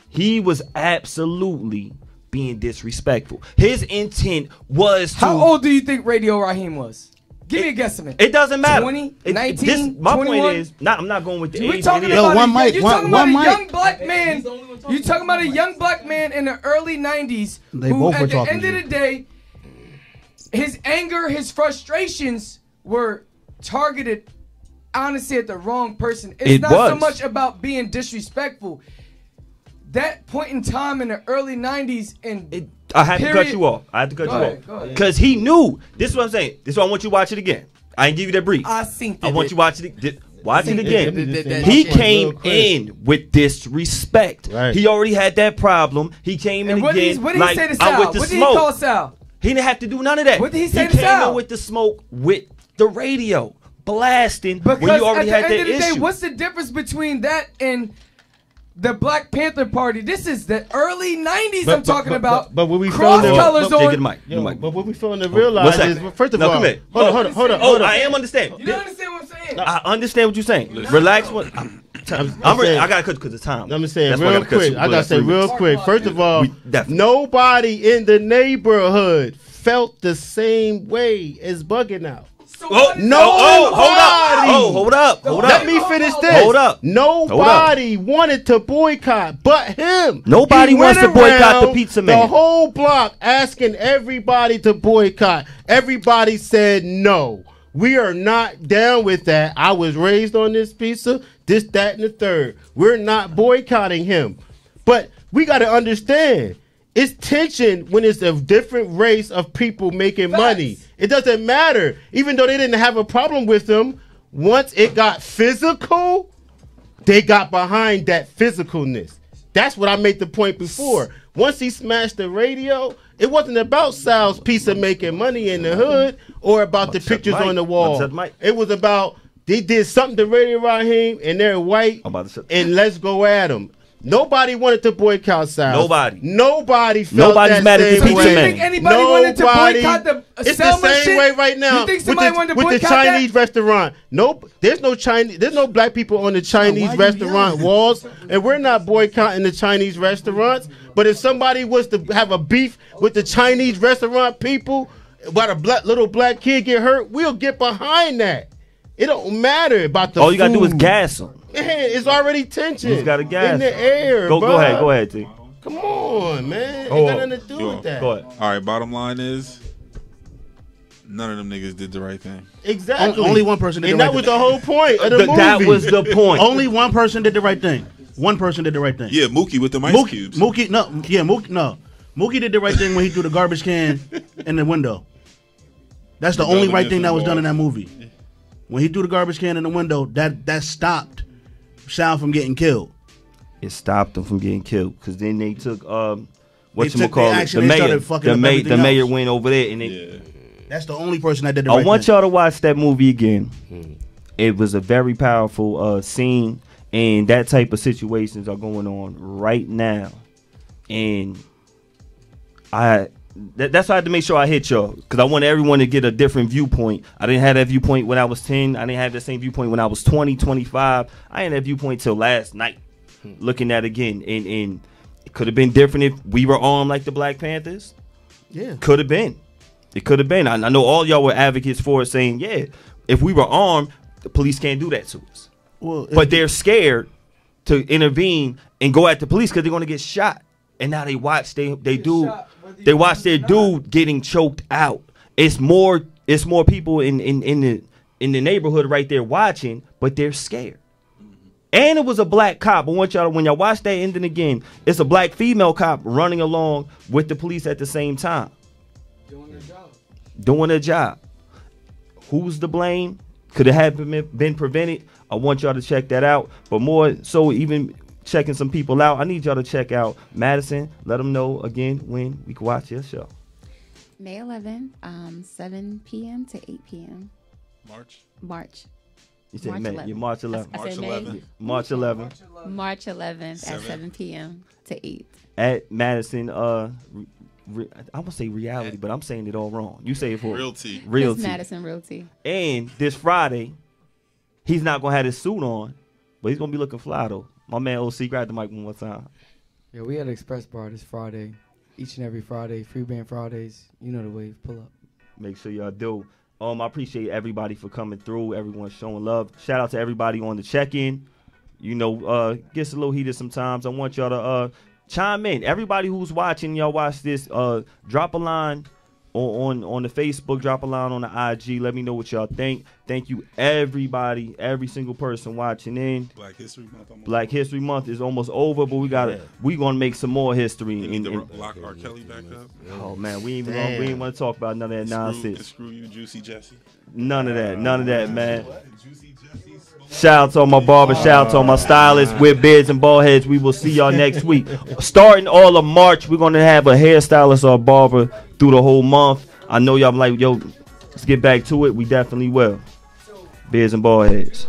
He was absolutely being disrespectful. His intent was to. How old do you think Radio Raheem was? Give me a guesstimate. It doesn't matter. 20, 19, my 21? point is, I'm not going with the age. You're talking about a young black man. You're talking about a young black man in the early 90s who, at the end of the day, his anger, his frustrations were targeted, honestly, at the wrong person. It's not so much about being disrespectful. That point in time in the early 90s, I had to cut you off. Because he knew. This is what I'm saying. This is why I want you to watch it again. I didn't give you that brief. I want you to watch it. Watch it again. He came in with disrespect. Right. He already had that problem. He came in again. What did he say to Sal? What did he call Sal? He didn't have to do none of that. What did he say to Sal? He came in with the smoke, with the radio blasting when you already had that issue. Because at the end of the day, what's the difference between that and the Black Panther Party? This is the early 90s I'm talking about. But what we cross colors on. But what we failing to realize is, first of all, hold on. I am understanding. You don't understand what I'm saying? I understand what you're saying. Relax. I gotta cut because of time. I'm saying real quick. I gotta say real quick. First of all, nobody in the neighborhood felt the same way as Bugging Out. Hold up. Let me finish this. Hold up. Nobody wanted to boycott but him. Nobody wants to boycott the pizza man. The whole block asking everybody to boycott. Everybody said no. We are not down with that. I was raised on this pizza, this, that, and the third. We're not boycotting him. But we got to understand, it's tension when it's a different race of people making money. It doesn't matter. Even though they didn't have a problem with him, once it got physical, they got behind that physicalness. That's what I made the point before. Once he smashed the radio, it wasn't about Sal's pizza making money in the hood or about the pictures on the wall. It was about they did something to Radio Raheem and they're white and let's go at them. Nobody wanted to boycott Sal. Nobody felt Nobody's mad at the pizza man. Do you think anybody wanted to boycott the It's the same way right now. You think somebody wanted to boycott with the Chinese restaurant? Nope. There's no black people on the Chinese restaurant walls, and we're not boycotting the Chinese restaurants. But if somebody was to have a beef with the Chinese restaurant people, about a little black kid get hurt, we'll get behind that. It don't matter about the All you gotta do is gas them. Man, it's already tension. You got to gas in the air. Go ahead, T. Come on, man. It got nothing to do with that. Go ahead. All right, bottom line is, none of them niggas did the right thing. Exactly. Only one person did the right thing. And that was the whole point of the movie. That was the point. Only one person did the right thing. One person did the right thing. Yeah, Mookie with the ice cubes. Mookie did the right thing when he threw the garbage can in the window. That's the only right thing that was done in that movie. When he threw the garbage can in the window, that stopped Sal from getting killed. It stopped him from getting killed because then they took the mayor went over there and that's the only person that did the right thing. I want y'all to watch that movie again. It was a very powerful scene, and that type of situations are going on right now, and that's why I had to make sure I hit y'all, because I want everyone to get a different viewpoint. I didn't have that viewpoint when I was 10. I didn't have the same viewpoint when I was 20, 25. I didn't have that viewpoint till last night, looking at it again. And it could have been different if we were armed like the Black Panthers. Yeah. Could have been. It could have been. I know all y'all were advocates for it, saying, yeah, if we were armed, the police can't do that to us. Well, but they're scared to intervene and go at the police because they're going to get shot. And now they watch their dude getting choked out. It's more people in the neighborhood right there watching, but they're scared. And it was a black cop. I want y'all, when y'all watch that ending again, it's a black female cop running along with the police at the same time. Doing their job. Who's to blame? Could it have been prevented? I want y'all to check that out. But more so, even checking some people out, I need y'all to check out Madison. Let them know again when we can watch your show. May 11th, 7 p.m. to 8 p.m. March. You said March May. 11th. You're March 11th. I said May. March 11th. March 11th at 7 p.m. to 8. At Madison, I'm gonna say reality, but I'm saying it all wrong. You say it for Realty. It's Madison Realty. And this Friday, he's not gonna have his suit on, but he's gonna be looking fly though. My man OC, grab the mic one more time. Yeah, we had an Express Bar this Friday. Each and every Friday, free band Fridays. You know the way. Pull up. Make sure y'all do. I appreciate everybody for coming through. Everyone showing love. Shout out to everybody on the check-in. You know, gets a little heated sometimes. I want y'all to chime in. Everybody who's watching, y'all watch this. Drop a line on the Facebook. Drop a line on the IG. Let me know what y'all think. Thank you, everybody, every single person watching in. Black History Month. Black History Month is almost over, but we gonna make some more history. They need to lock R. Kelly back up. Oh man, we ain't want to talk about none of that nonsense. Screw you, Juicy Jesse. None of that, man. Shout out to all my barbers, shout out to all my stylists with beards and bald heads. We will see y'all next week. Starting all of March, we're gonna have a hairstylist or a barber through the whole month. I know y'all like, yo, let's get back to it. We definitely will. Beards and bald heads.